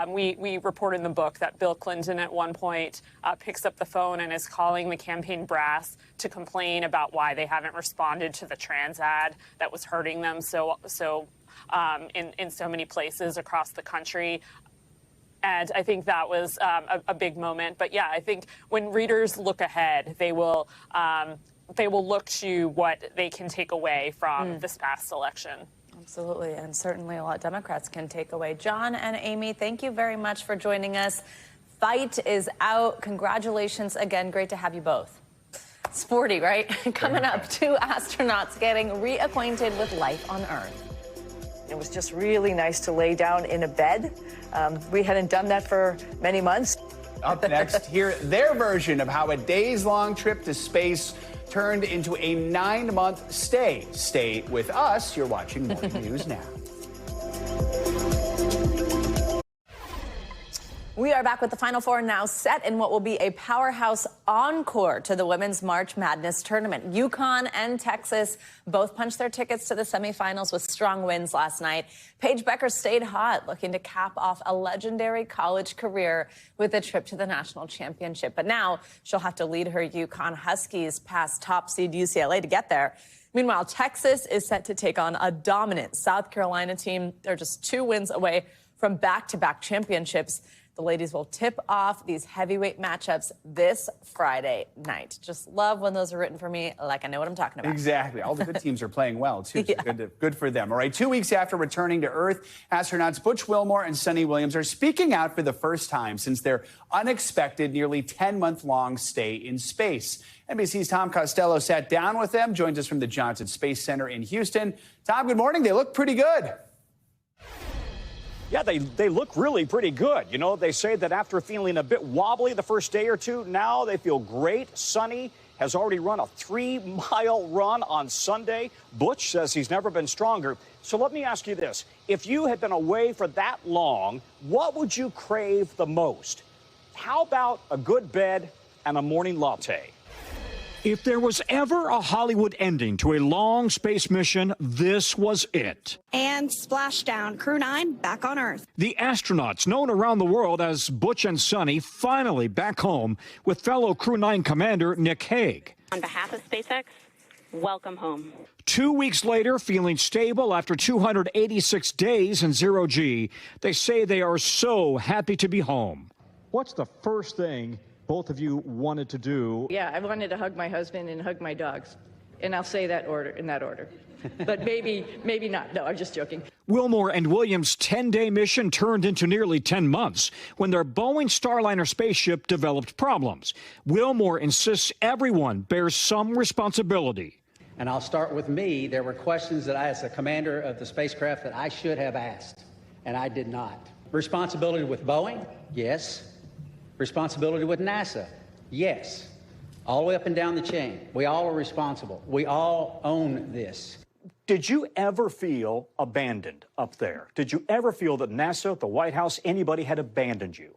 We report in the book that Bill Clinton at one point picks up the phone and is calling the campaign brass to complain about why they haven't responded to the trans ad that was hurting them in so many places across the country. And I think that was a big moment. But yeah, I think when readers look ahead, they will look to what they can take away from this past election.
Absolutely, and certainly a lot Democrats can take away. John and Amy, thank you very much for joining us. Fight is out. Congratulations again. Great to have you both. Sporty, right? Coming up, 2 astronauts getting reacquainted with life on Earth.
It was just really nice to lay down in a bed. We hadn't done that for many months.
Up next, hear their version of how a days-long trip to space turned into a 9-month stay. Stay with us. You're watching Morning News Now.
We are back with the Final Four now set in what will be a powerhouse encore to the Women's March Madness tournament. UConn and Texas both punched their tickets to the semifinals with strong wins last night. Paige Becker stayed hot, looking to cap off a legendary college career with a trip to the national championship. But now she'll have to lead her UConn Huskies past top seed UCLA to get there. Meanwhile, Texas is set to take on a dominant South Carolina team. They're just 2 wins away from back-to-back championships. The ladies will tip off these heavyweight matchups this Friday night. Just love when those are written for me, like I know what I'm talking about.
Exactly. All the good teams are playing well, too. So
Yeah.
good for them. All right, 2 weeks after returning to Earth, astronauts Butch Wilmore and Sunny Williams are speaking out for the first time since their unexpected, nearly 10-month-long stay in space. NBC's Tom Costello sat down with them, joins us from the Johnson Space Center in Houston. Tom, good morning. They look pretty good.
Yeah, they look really pretty good. They say that after feeling a bit wobbly the first day or two, now they feel great. Sunny has already run a 3-mile run on Sunday. Butch says he's never been stronger. So let me ask you this. If you had been away for that long, what would you crave the most? How about a good bed and a morning latte?
If there was ever a Hollywood ending to a long space mission, this was it.
And splashdown, Crew 9 back on Earth.
The astronauts, known around the world as Butch and Sonny, finally back home with fellow Crew 9 commander Nick Hague.
On behalf of SpaceX, welcome home.
2 weeks later, feeling stable after 286 days in zero-G, they say they are so happy to be home.
What's the first thing both of you wanted to do?
Yeah, I wanted to hug my husband and hug my dogs. And I'll say that in that order. But maybe not. No, I'm just joking.
Wilmore and Williams' 10-day mission turned into nearly 10 months when their Boeing Starliner spaceship developed problems. Wilmore insists everyone bears some responsibility.
And I'll start with me. There were questions that I, as the commander of the spacecraft, that I should have asked, and I did not. Responsibility with Boeing? Yes. Responsibility with NASA? Yes. All the way up and down the chain. We all are responsible. We all own this.
Did you ever feel abandoned up there? Did you ever feel that NASA, the White House, anybody had abandoned you?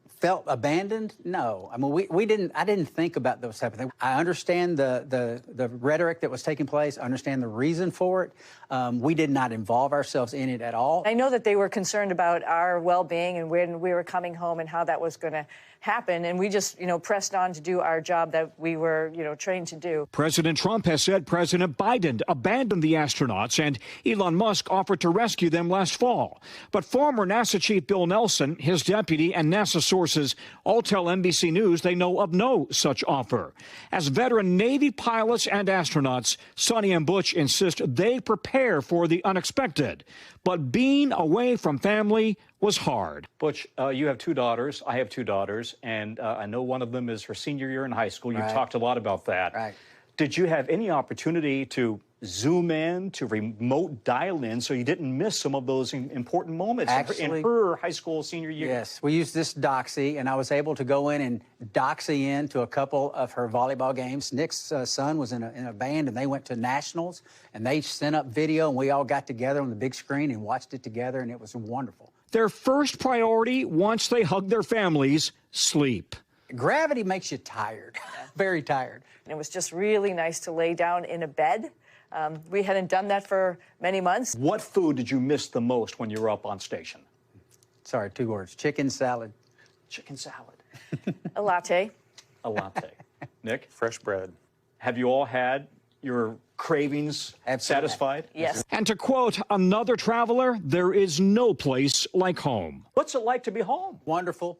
Felt abandoned? No. I mean, I didn't think about those type of things. I understand the rhetoric that was taking place. I understand the reason for it. We did not involve ourselves in it at all.
I know that they were concerned about our well-being and when we were coming home and how that was going to happen. And we just, pressed on to do our job that we were, trained to do.
President Trump has said President Biden abandoned the astronauts and Elon Musk offered to rescue them last fall. But former NASA chief Bill Nelson, his deputy, and NASA sources all tell NBC News they know of no such offer. As veteran Navy pilots and astronauts, Sonny and Butch insist they prepare for the unexpected. But being away from family was hard.
Butch, you have two daughters. I have two daughters, and I know one of them is her senior year in high school. You've talked a lot about that.
Right.
Did you have any opportunity to zoom in, to remote dial in, so you didn't miss some of those important moments in her high school senior year?
Yes, we used this doxy, and I was able to go in and doxy in to a couple of her volleyball games. Nick's son was in a band, and they went to nationals, and they sent up video, and we all got together on the big screen and watched it together, and it was wonderful.
Their first priority, once they hug their families, sleep.
Gravity makes you tired, very tired.
And it was just really nice to lay down in a bed. We hadn't done that for many months.
What food did you miss the most when you were up on station?
Sorry, 2 words. Chicken salad.
Chicken salad.
A latte.
A latte. Nick? Fresh bread. Have you all had your cravings satisfied?
Yes.
And to quote another traveler, there is no place like home.
What's it like to be home?
Wonderful.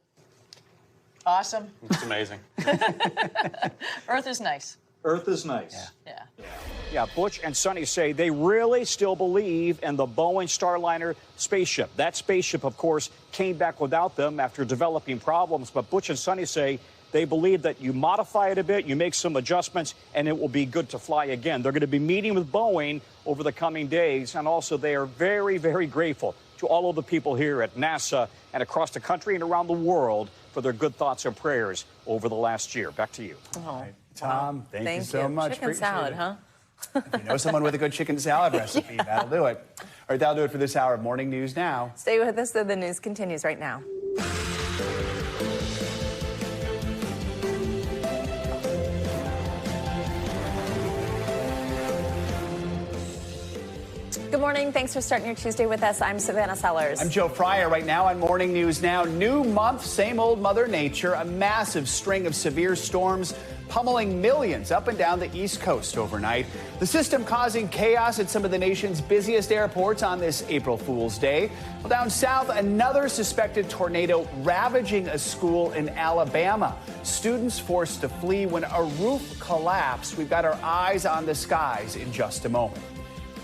Awesome.
It's amazing.
Earth is nice.
Earth is nice.
Yeah.
Yeah, Butch and Sonny say they really still believe in the Boeing Starliner spaceship. That spaceship, of course, came back without them after developing problems. But Butch and Sonny say they believe that you modify it a bit, you make some adjustments, and it will be good to fly again. They're going to be meeting with Boeing over the coming days. And also, they are very, very grateful to all of the people here at NASA and across the country and around the world for their good thoughts and prayers over the last year. Back to you.
Oh, Tom, thank you so much.
Chicken salad, huh?
If you know someone with a good chicken salad recipe, that'll do it. All right, that'll do it for this hour of Morning News Now.
Stay with us, though. The news continues right now. Good morning. Thanks for starting your Tuesday with us. I'm Savannah Sellers.
I'm Joe Fryer. Right now on Morning News Now. New month, same old Mother Nature. A massive string of severe storms pummeling millions up and down the East Coast overnight. The system causing chaos at some of the nation's busiest airports on this April Fool's Day. Well, down south, another suspected tornado ravaging a school in Alabama. Students forced to flee when a roof collapsed. We've got our eyes on the skies in just a moment.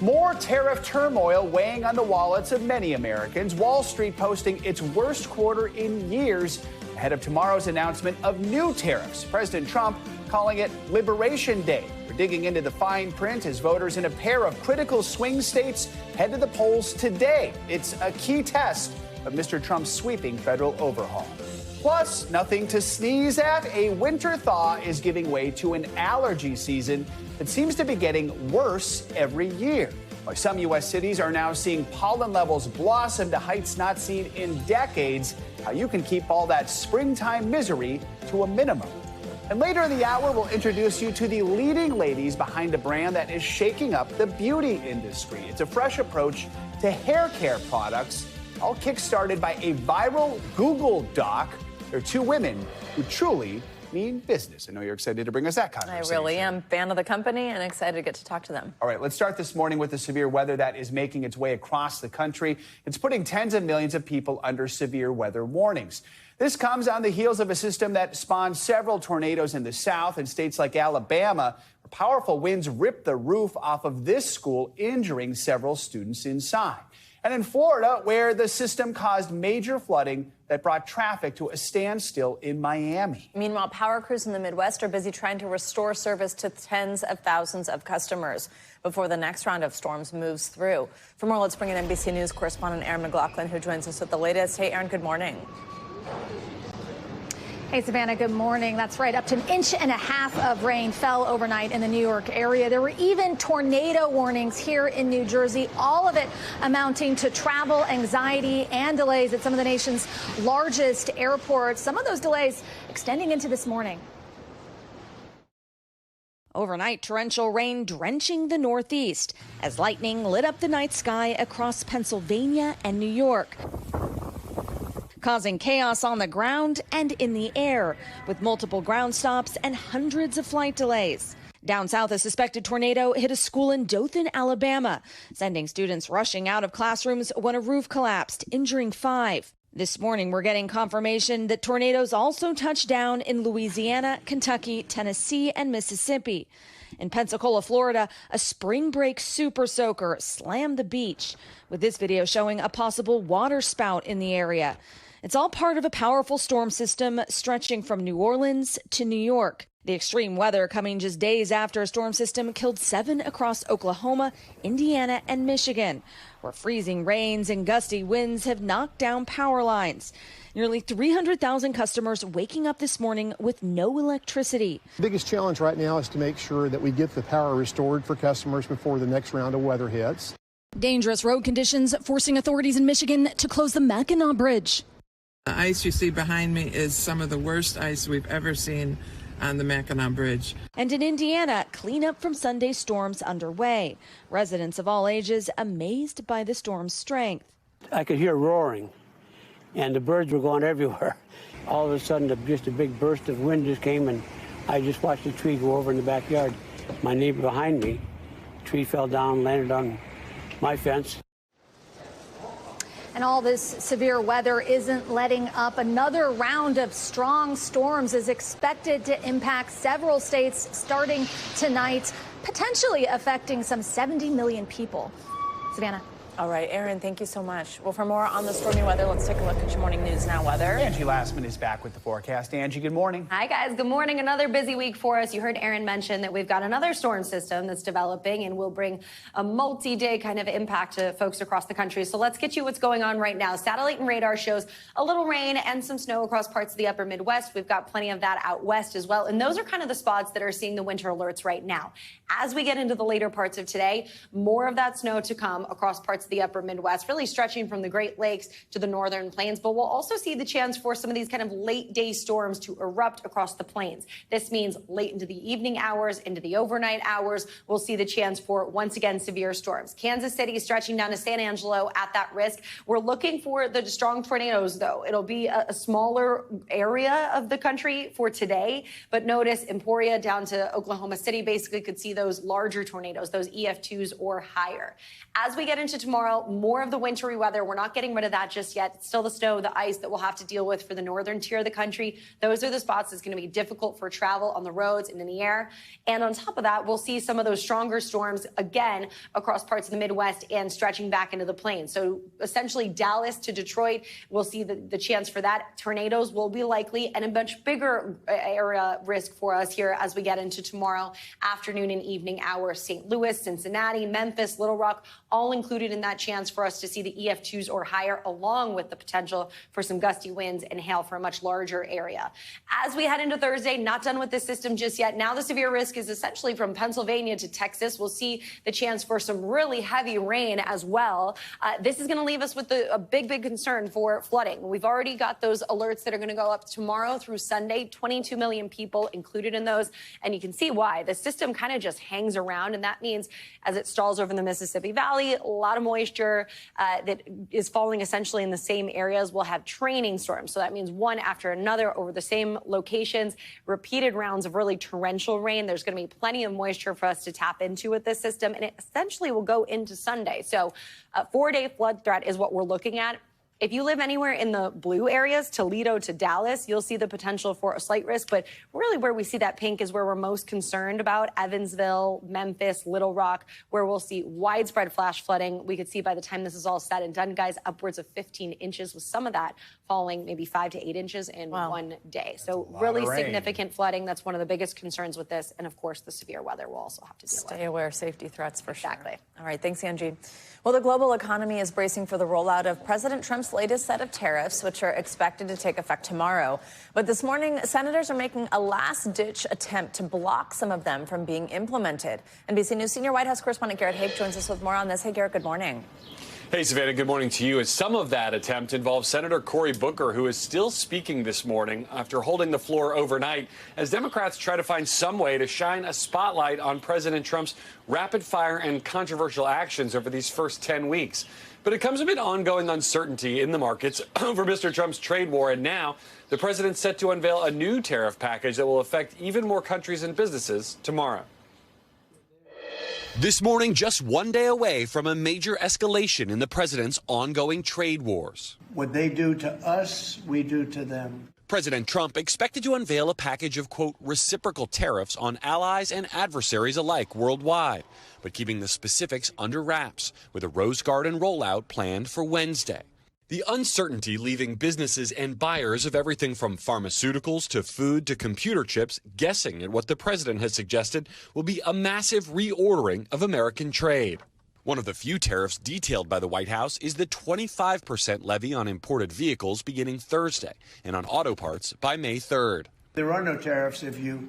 More tariff turmoil weighing on the wallets of many Americans. Wall Street posting its worst quarter in years ahead of tomorrow's announcement of new tariffs. President Trump calling it Liberation Day. We're digging into the fine print as voters in a pair of critical swing states head to the polls today. It's a key test of Mr. Trump's sweeping federal overhaul. Plus, nothing to sneeze at. A winter thaw is giving way to an allergy season that seems to be getting worse every year. While some U.S. cities are now seeing pollen levels blossom to heights not seen in decades, how you can keep all that springtime misery to a minimum. And later in the hour, we'll introduce you to the leading ladies behind a brand that is shaking up the beauty industry. It's a fresh approach to hair care products, all kickstarted by a viral Google Doc. They're two women who truly mean business. I know you're excited to bring us that conversation.
I really am. Fan of the company and excited to get to talk to them.
All right, let's start this morning with the severe weather that is making its way across the country. It's putting tens of millions of people under severe weather warnings. This comes on the heels of a system that spawned several tornadoes in the south and states like Alabama, where powerful winds ripped the roof off of this school, injuring several students inside. And in Florida, where the system caused major flooding that brought traffic to a standstill in Miami.
Meanwhile, power crews in the Midwest are busy trying to restore service to tens of thousands of customers before the next round of storms moves through. For more, let's bring in NBC News correspondent Aaron McLaughlin, who joins us with the latest. Hey, Aaron, good morning.
Hey, Savannah, good morning. That's right. Up to 1.5 inches of rain fell overnight in the New York area. There were even tornado warnings here in New Jersey, all of it amounting to travel anxiety and delays at some of the nation's largest airports. Some of those delays extending into this morning.
Overnight, torrential rain drenching the Northeast as lightning lit up the night sky across Pennsylvania and New York, causing chaos on the ground and in the air, with multiple ground stops and hundreds of flight delays. Down south, a suspected tornado hit a school in Dothan, Alabama, sending students rushing out of classrooms when a roof collapsed, injuring 5. This morning, we're getting confirmation that tornadoes also touched down in Louisiana, Kentucky, Tennessee, and Mississippi. In Pensacola, Florida, a spring break super soaker slammed the beach, with this video showing a possible water spout in the area. It's all part of a powerful storm system stretching from New Orleans to New York. The extreme weather coming just days after a storm system killed 7 across Oklahoma, Indiana, and Michigan, where freezing rains and gusty winds have knocked down power lines. Nearly 300,000 customers waking up this morning with no electricity.
The biggest challenge right now is to make sure that we get the power restored for customers before the next round of weather hits.
Dangerous road conditions forcing authorities in Michigan to close the Mackinac Bridge.
The ice you see behind me is some of the worst ice we've ever seen on the Mackinac Bridge.
And in Indiana, cleanup from Sunday's storms underway. Residents of all ages amazed by the storm's strength.
I could hear roaring, and the birds were going everywhere. All of a sudden, just a big burst of wind just came, and I just watched the tree go over in the backyard. My neighbor behind me, the tree fell down, landed on my fence.
And all this severe weather isn't letting up. Another round of strong storms is expected to impact several states starting tonight, potentially affecting some 70 million people. Savannah.
All right, Aaron, thank you so much. Well, for more on the stormy weather, let's take a look at your morning news now weather.
Angie Lastman is back with the forecast. Angie, good morning.
Hi, guys. Good morning. Another busy week for us. You heard Aaron mention that we've got another storm system that's developing and will bring a multi-day kind of impact to folks across the country. So let's get you what's going on right now. Satellite and radar shows a little rain and some snow across parts of the upper Midwest. We've got plenty of that out west as well. And those are kind of the spots that are seeing the winter alerts right now. As we get into the later parts of today, more of that snow to come across parts of the upper Midwest, really stretching from the Great Lakes to the northern plains. But we'll also see the chance for some of these kind of late day storms to erupt across the plains. This means late into the evening hours, into the overnight hours, we'll see the chance for, once again, severe storms. Kansas City stretching down to San Angelo at that risk. We're looking for the strong tornadoes, though. It'll be a smaller area of the country for today. But notice Emporia down to Oklahoma City basically could see those larger tornadoes, those EF2s or higher. As we get into tomorrow, more of the wintry weather. We're not getting rid of that just yet. It's still the snow, the ice that we'll have to deal with for the northern tier of the country. Those are the spots that's going to be difficult for travel on the roads and in the air. And on top of that, we'll see some of those stronger storms again across parts of the Midwest and stretching back into the plains. So essentially Dallas to Detroit, we'll see the chance for that. Tornadoes will be likely and a much bigger area risk for us here as we get into tomorrow afternoon and evening hours. St. Louis, Cincinnati, Memphis, Little Rock, all included in that that chance for us to see the EF2s or higher, along with the potential for some gusty winds and hail for a much larger area. As we head into Thursday, not done with this system just yet. Now the severe risk is essentially from Pennsylvania to Texas. We'll see the chance for some really heavy rain as well. This is going to leave us with a big concern for flooding. We've already got those alerts that are going to go up tomorrow through Sunday, 22 million people included in those. And you can see why. The system kind of just hangs around, and that means as it stalls over the Mississippi Valley, a lot of moisture that is falling essentially in the same areas. We'll have training storms. So that means one after another over the same locations, repeated rounds of really torrential rain. There's going to be plenty of moisture for us to tap into with this system, and it essentially will go into Sunday. So a 4-day flood threat is what we're looking at. If you live anywhere in the blue areas, Toledo to Dallas, you'll see the potential for a slight risk. But really where we see that pink is where we're most concerned about. Evansville, Memphis, Little Rock, where we'll see widespread flash flooding. We could see by the time this is all said and done, guys, upwards of 15 inches, with some of that falling maybe 5 to 8 inches in one day. So really significant flooding. That's one of the biggest concerns with this. And of course, the severe weather we'll also have to deal with.
Stay aware, safety threats for sure. Exactly. All right. Thanks, Angie. Well, the global economy is bracing for the rollout of President Trump's latest set of tariffs, which are expected to take effect tomorrow. But this morning, senators are making a last-ditch attempt to block some of them from being implemented. NBC News senior White House correspondent Garrett Haake joins us with more on this. Hey, Garrett, good morning.
Hey, Savannah, good morning to you. As some of that attempt involves Senator Cory Booker, who is still speaking this morning after holding the floor overnight, as Democrats try to find some way to shine a spotlight on President Trump's rapid-fire and controversial actions over these first 10 weeks. But it comes amid ongoing uncertainty in the markets over Mr. Trump's trade war, and now the president's set to unveil a new tariff package that will affect even more countries and businesses tomorrow. This morning, just one day away from a major escalation in the president's ongoing trade wars.
What they do to us, we do to them.
President Trump expected to unveil a package of, quote, reciprocal tariffs on allies and adversaries alike worldwide, but keeping the specifics under wraps, with a Rose Garden rollout planned for Wednesday. The uncertainty leaving businesses and buyers of everything from pharmaceuticals to food to computer chips guessing at what the president has suggested will be a massive reordering of American trade. One of the few tariffs detailed by the White House is the 25% levy on imported vehicles beginning Thursday and on auto parts by May 3rd.
There are no tariffs if you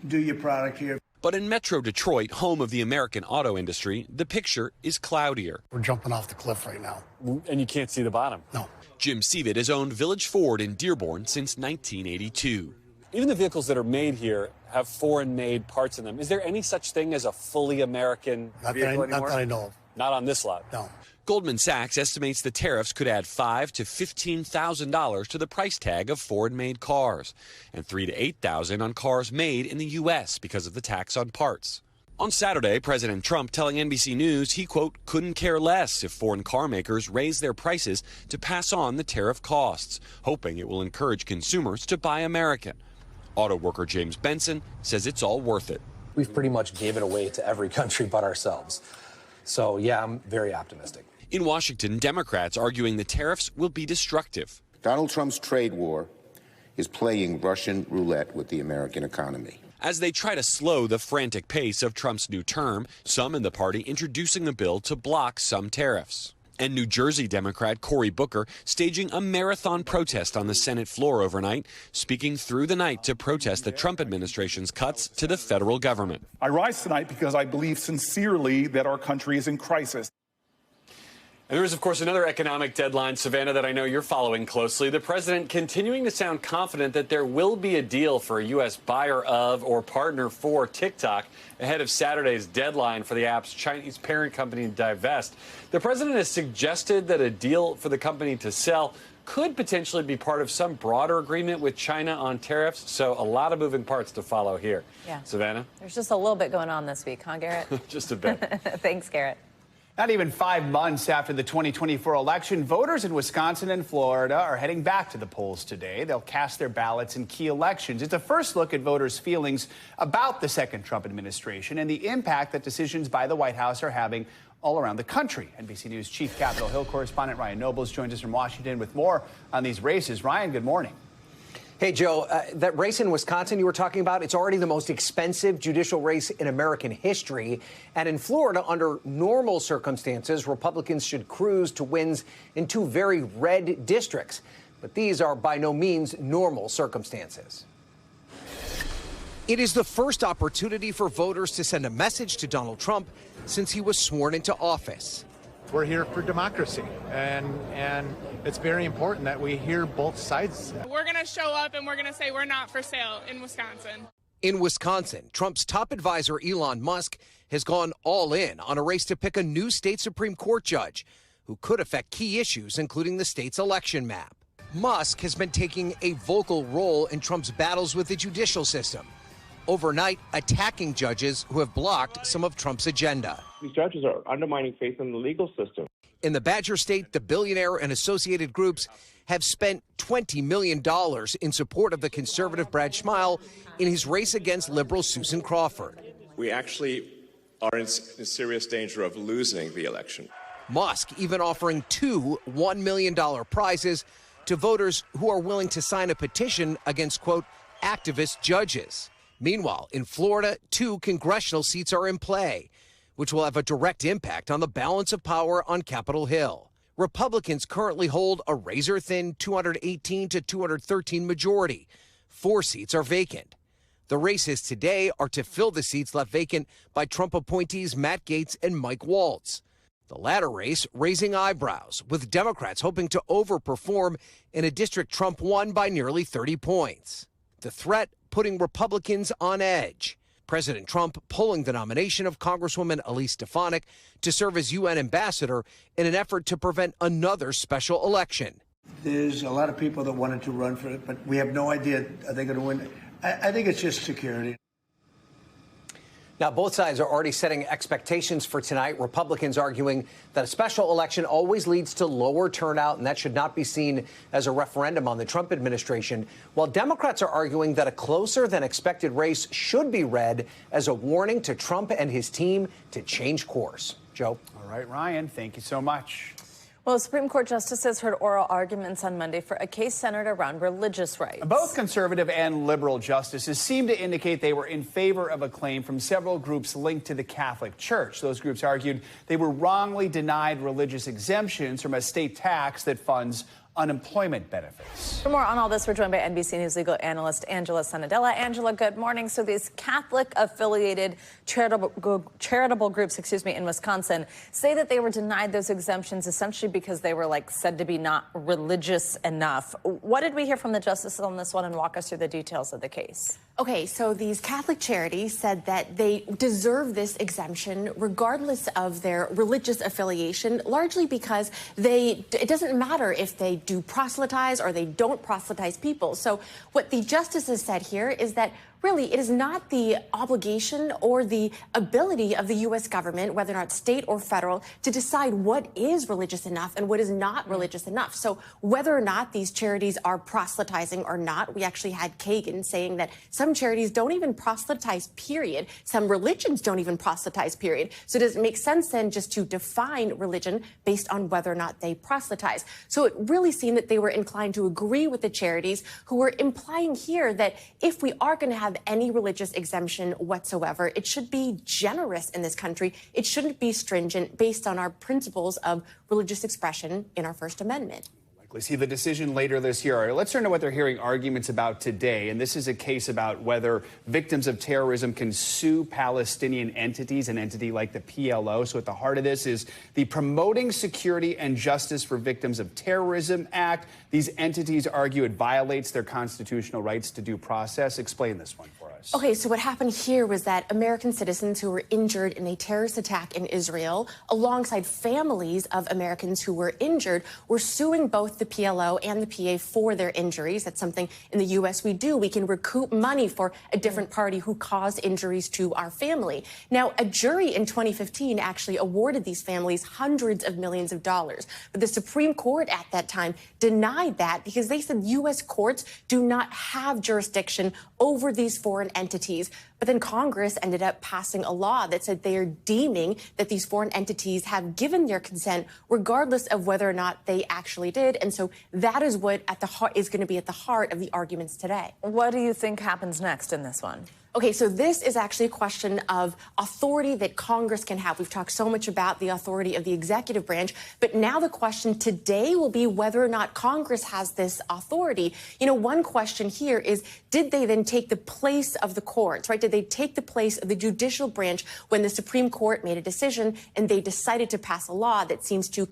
do your product here.
But in Metro Detroit, home of the American auto industry, the picture is cloudier.
We're jumping off the cliff right now.
And you can't see the bottom.
No.
Jim Seavitt has owned Village Ford in Dearborn since 1982.
Even the vehicles that are made here have foreign-made parts in them. Is there any such thing as a fully American vehicle anymore?
Not that I know of.
Not on this lot?
No.
Goldman Sachs estimates the tariffs could add $5,000 to $15,000 to the price tag of foreign-made cars, and $3,000 to $8,000 on cars made in the U.S. because of the tax on parts. On Saturday, President Trump telling NBC News he, quote, couldn't care less if foreign car makers raise their prices to pass on the tariff costs, hoping it will encourage consumers to buy American. Auto worker James Benson says it's all worth it.
We've pretty much gave it away to every country but ourselves. So, yeah, I'm very optimistic.
In Washington, Democrats arguing the tariffs will be destructive.
Donald Trump's trade war is playing Russian roulette with the American economy.
As they try to slow the frantic pace of Trump's new term, some in the party introducing a bill to block some tariffs. And New Jersey Democrat Cory Booker staging a marathon protest on the Senate floor overnight, speaking through the night to protest the Trump administration's cuts to the federal government.
I rise tonight because I believe sincerely that our country is in crisis.
And there is, of course, another economic deadline, Savannah, that I know you're following closely. The president continuing to sound confident that there will be a deal for a U.S. buyer of or partner for TikTok ahead of Saturday's deadline for the app's Chinese parent company to divest. The president has suggested that a deal for the company to sell could potentially be part of some broader agreement with China on tariffs. So a lot of moving parts to follow here.
Yeah.
Savannah?
There's just a little bit going on this week, huh, Garrett?
Just a bit.
Thanks, Garrett.
Not even 5 months after the 2024 election, voters in Wisconsin and Florida are heading back to the polls today. They'll cast their ballots in key elections. It's a first look at voters' feelings about the second Trump administration and the impact that decisions by the White House are having all around the country. NBC News Chief Capitol Hill correspondent Ryan Nobles joins us from Washington with more on these races. Ryan, good morning.
Hey, Joe, that race in Wisconsin you were talking about, it's already the most expensive judicial race in American history. And in Florida, under normal circumstances, Republicans should cruise to wins in two very red districts. But these are by no means normal circumstances. It is the first opportunity for voters to send a message to Donald Trump since he was sworn into office.
We're here for democracy, and it's very important that we hear both sides.
We're going to show up and we're going to say we're not for sale in Wisconsin.
In Wisconsin, Trump's top advisor, Elon Musk, has gone all in on a race to pick a new state Supreme Court judge who could affect key issues, including the state's election map. Musk has been taking a vocal role in Trump's battles with the judicial system, overnight attacking judges who have blocked some of Trump's agenda.
These judges are undermining faith in the legal system.
In the Badger State, the billionaire and associated groups have spent $20 million in support of the conservative Brad Schmeil in his race against liberal Susan Crawford.
We actually are in serious danger of losing the election.
Musk even offering two $1 million prizes to voters who are willing to sign a petition against, quote, activist judges. Meanwhile, in Florida, 2 congressional seats are in play, which will have a direct impact on the balance of power on Capitol Hill. Republicans currently hold a razor-thin 218 to 213 majority. 4 seats are vacant. The races today are to fill the seats left vacant by Trump appointees Matt Gaetz and Mike Waltz. The latter race raising eyebrows, with Democrats hoping to overperform in a district Trump won by nearly 30 points. The threat putting Republicans on edge. President Trump pulling the nomination of Congresswoman Elise Stefanik to serve as UN ambassador in an effort to prevent another special election.
There's a lot of people that wanted to run for it, but we have no idea are they going to win. I think it's just security.
Now, both sides are already setting expectations for tonight. Republicans arguing that a special election always leads to lower turnout, and that should not be seen as a referendum on the Trump administration, while Democrats are arguing that a closer than expected race should be read as a warning to Trump and his team to change course. Joe?
All right, Ryan, thank you so much.
Well, Supreme Court justices heard oral arguments on Monday for a case centered around religious rights.
Both conservative and liberal justices seem to indicate they were in favor of a claim from several groups linked to the Catholic Church. Those groups argued they were wrongly denied religious exemptions from a state tax that funds unemployment benefits.
For more on all this, we're joined by NBC News legal analyst Angela Sanadella. Angela, good morning. So these Catholic-affiliated charitable groups, in Wisconsin, say that they were denied those exemptions essentially because they were said to be not religious enough. What did we hear from the justices on this one, and walk us through the details of the case?
Okay, so these Catholic charities said that they deserve this exemption regardless of their religious affiliation, largely because it doesn't matter if they do proselytize or they don't proselytize people. So what the justices said here is that really, it is not the obligation or the ability of the U.S. government, whether or not state or federal, to decide what is religious enough and what is not religious enough. So whether or not these charities are proselytizing or not, we actually had Kagan saying that some charities don't even proselytize, period. Some religions don't even proselytize, period. So does it make sense then just to define religion based on whether or not they proselytize? So it really seemed that they were inclined to agree with the charities who were implying here that if we are going to have any religious exemption whatsoever, it should be generous in this country. It shouldn't be stringent based on our principles of religious expression in our First Amendment.
Likely see the decision later this year. All right, let's turn to what they're hearing arguments about today. And this is a case about whether victims of terrorism can sue Palestinian entities, an entity like the PLO. So at the heart of this is the Promoting Security and Justice for Victims of Terrorism Act. These entities argue it violates their constitutional rights to due process. Explain this one for us.
Okay, so what happened here was that American citizens who were injured in a terrorist attack in Israel, alongside families of Americans who were injured, were suing both the PLO and the PA for their injuries. That's something in the U.S. we do. We can recoup money for a different party who caused injuries to our family. Now, a jury in 2015 actually awarded these families hundreds of millions of dollars. But the Supreme Court at that time denied that because they said U.S. courts do not have jurisdiction over these foreign foreign entities. But then Congress ended up passing a law that said they are deeming that these foreign entities have given their consent regardless of whether or not they actually did. And so that is what at the heart is going to be at the heart of the arguments today.
What do you think happens next in this one?
Okay, so this is actually a question of authority that Congress can have. We've talked so much about the authority of the executive branch, but now the question today will be whether or not Congress has this authority. You know, one question here is, did they then take the place of the courts, right? Did they take the place of the judicial branch when the Supreme Court made a decision and they decided to pass a law that seems to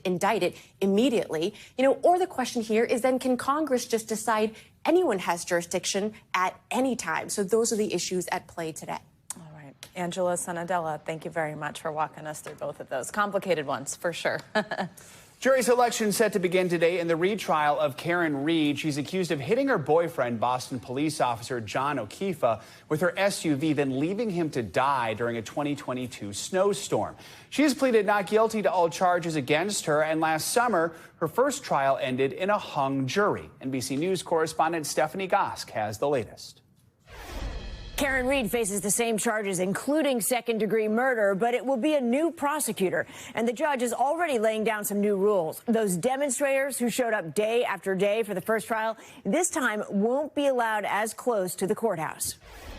indict it immediately? You know, or the question here is then, can Congress just decide anyone has jurisdiction at any time? So those are the issues at play today.
All right. Angela Sanadella, thank you very much for walking us through both of those. Complicated ones, for sure.
Jury selection set to begin today in the retrial of Karen Reed. She's accused of hitting her boyfriend, Boston police officer John O'Keefe, with her SUV, then leaving him to die during a 2022 snowstorm. She has pleaded not guilty to all charges against her, and last summer, her first trial ended in a hung jury. NBC News correspondent Stephanie Gosk has the latest.
Karen Reed faces the same charges, including second-degree murder, but it will be a new prosecutor. And the judge is already laying down some new rules. Those demonstrators who showed up day after day for the first trial, this time won't be allowed as close to the courthouse.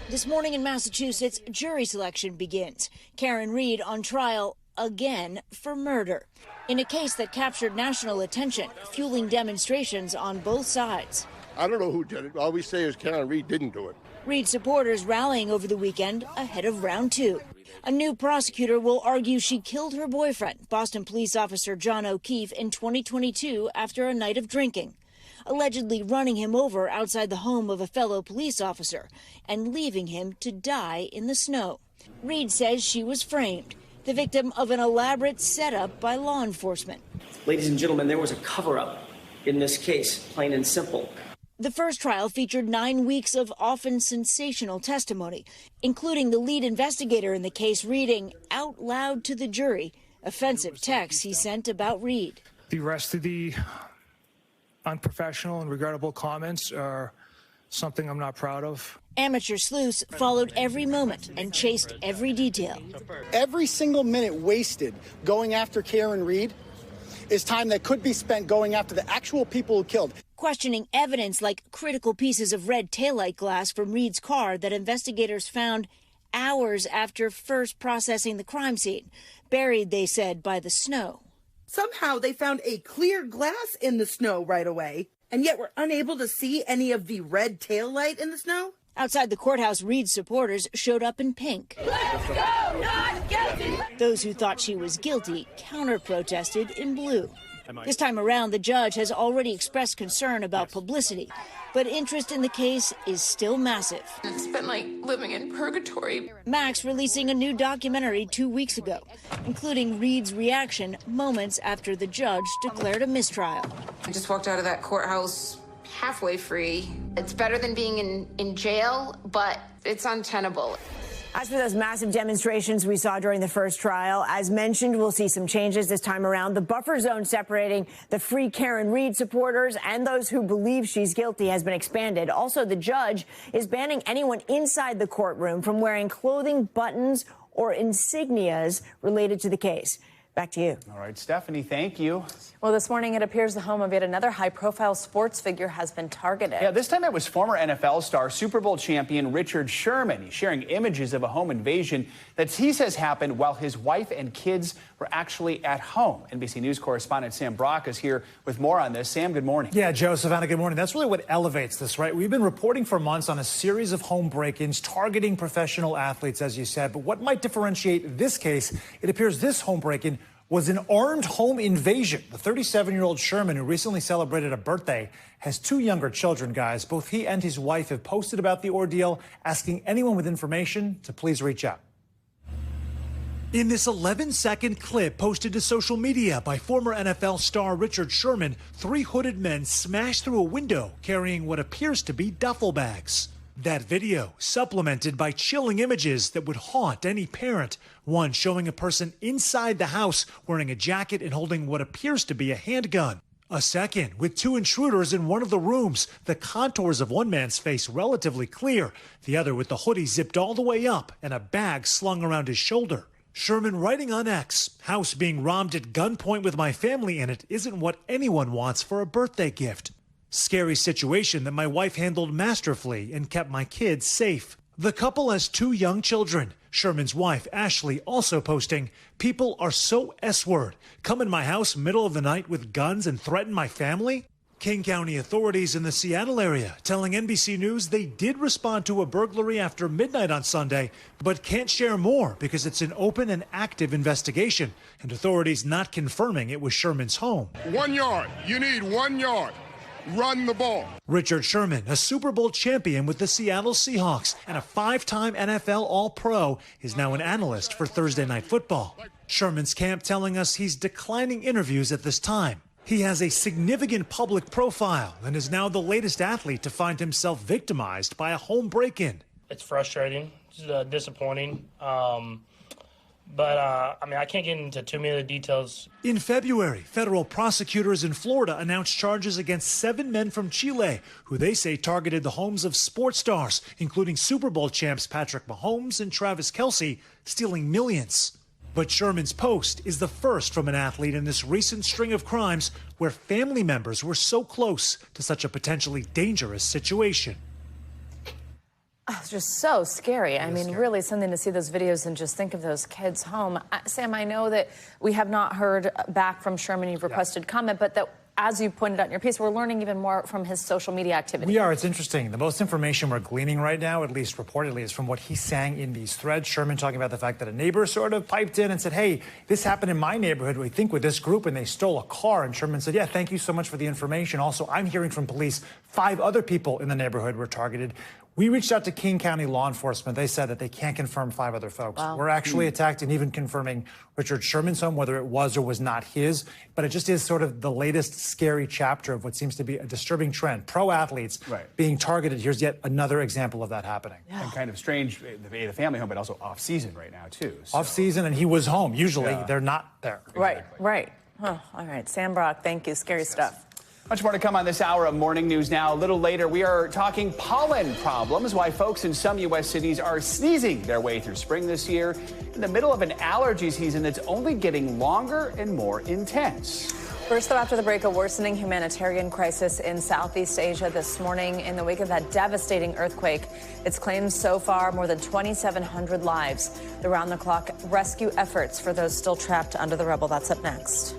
This morning in Massachusetts, jury selection begins. Karen Reed on trial again for murder in a case that captured national attention, fueling demonstrations on both sides.
I don't know who did it. All we say is Karen Reed didn't do it.
Reed supporters rallying over the weekend ahead of round two. A new prosecutor will argue she killed her boyfriend, Boston police officer John O'Keefe, in 2022 after a night of drinking, allegedly running him over outside the home of a fellow police officer and leaving him to die in the snow. Reed says she was framed, the victim of an elaborate setup by law enforcement.
Ladies and gentlemen, there was a cover-up in this case, plain and simple.
The first trial featured 9 weeks of often sensational testimony, including the lead investigator in the case reading out loud to the jury offensive texts he sent about Reed.
The rest of the unprofessional and regrettable comments are something I'm not proud of.
Amateur sleuths followed every moment and chased every detail.
Every single minute wasted going after Karen Reed is time that could be spent going after the actual people who killed.
Questioning evidence like critical pieces of red taillight glass from Reed's car that investigators found hours after first processing the crime scene, buried, they said, by the snow.
Somehow they found a clear glass in the snow right away, and yet were unable to see any of the red taillight in the snow.
Outside the courthouse, Reed's supporters showed up in pink.
Let's go, not guilty!
Those who thought she was guilty counter-protested in blue. This time around, the judge has already expressed concern about publicity, but interest in the case is still massive.
It's been like living in purgatory.
Max releasing a new documentary 2 weeks ago, including Reed's reaction moments after the judge declared a mistrial.
I just walked out of that courthouse halfway free. It's better than being in jail, but it's untenable.
As for those massive demonstrations we saw during the first trial, as mentioned, we'll see some changes this time around. The buffer zone separating the Free Karen Reed supporters and those who believe she's guilty has been expanded. Also, the judge is banning anyone inside the courtroom from wearing clothing, buttons, or insignias related to the case. Back to you.
All right, Stephanie, thank you.
Well, this morning it appears the home of yet another high-profile sports figure has been targeted.
Yeah, this time it was former NFL star, Super Bowl champion Richard Sherman. He's sharing images of a home invasion that he says happened while his wife and kids were actually at home. NBC News correspondent Sam Brock is here with more on this. Sam, good morning.
Yeah, Joe, Savannah, good morning. That's really what elevates this, right? We've been reporting for months on a series of home break-ins targeting professional athletes, as you said. But what might differentiate this case? It appears this home break-in was an armed home invasion. The 37-year-old Sherman, who recently celebrated a birthday, has 2 younger children, guys. Both he and his wife have posted about the ordeal, asking anyone with information to please reach out. In this 11-second clip posted to social media by former NFL star Richard Sherman, 3 hooded men smashed through a window carrying what appears to be duffel bags. That video supplemented by chilling images that would haunt any parent. One showing a person inside the house wearing a jacket and holding what appears to be a handgun. A second with two intruders in one of the rooms, the contours of one man's face relatively clear, the other with the hoodie zipped all the way up and a bag slung around his shoulder. Sherman writing on X, house being robbed at gunpoint with my family in it isn't what anyone wants for a birthday gift. Scary situation that my wife handled masterfully and kept my kids safe. The couple has two young children. Sherman's wife, Ashley, also posting, people are so S-word. Come in my house middle of the night with guns and threaten my family? King County authorities in the Seattle area telling NBC News they did respond to a burglary after midnight on Sunday, but can't share more because it's an open and active investigation, and authorities not confirming it was Sherman's home.
1 yard. You need 1 yard. Run the ball.
Richard Sherman, a Super Bowl champion with the Seattle Seahawks and a 5-time NFL All-Pro, is now an analyst for Thursday Night Football. Sherman's camp telling us he's declining interviews at this time. He has a significant public profile and is now the latest athlete to find himself victimized by a home break-in.
It's frustrating, it's disappointing. But I can't get into too many of the details.
In February, federal prosecutors in Florida announced charges against 7 men from Chile, who they say targeted the homes of sports stars, including Super Bowl champs Patrick Mahomes and Travis Kelce, stealing millions. But Sherman's post is the first from an athlete in this recent string of crimes where family members were so close to such a potentially dangerous situation.
It's just so scary. I mean, really something to see those videos and just think of those kids home. Sam, I know that we have not heard back from Sherman. You've requested comment, but that, as you pointed out in your piece, we're learning even more from his social media activity.
We are. It's interesting. The most information we're gleaning right now, at least reportedly, is from what he's saying in these threads. Sherman talking about the fact that a neighbor sort of piped in and said, hey, this happened in my neighborhood, we think, with this group, and they stole a car. And Sherman said, yeah, thank you so much for the information. Also, I'm hearing from police 5 other people in the neighborhood were targeted. We reached out to King County law enforcement. They said that they can't confirm 5 other folks.
Wow.
We're actually attacked, and even confirming Richard Sherman's home, whether it was or was not his. But it just is sort of the latest scary chapter of what seems to be a disturbing trend. Pro athletes being targeted. Here's yet another example of that happening.
Yeah. And kind of strange, the family home, but also off season right now, too. So.
Off season, and he was home. Usually they're not there.
Right, right. Oh, all right. Sam Brock, thank you. Scary stuff.
Much more to come on this hour of Morning News Now. A little later, we are talking pollen problems, why folks in some U.S. cities are sneezing their way through spring this year in the middle of an allergy season that's only getting longer and more intense.
First, though, after the break, a worsening humanitarian crisis in Southeast Asia this morning in the wake of that devastating earthquake. It's claimed so far more than 2,700 lives. The round-the-clock rescue efforts for those still trapped under the rubble. That's up next.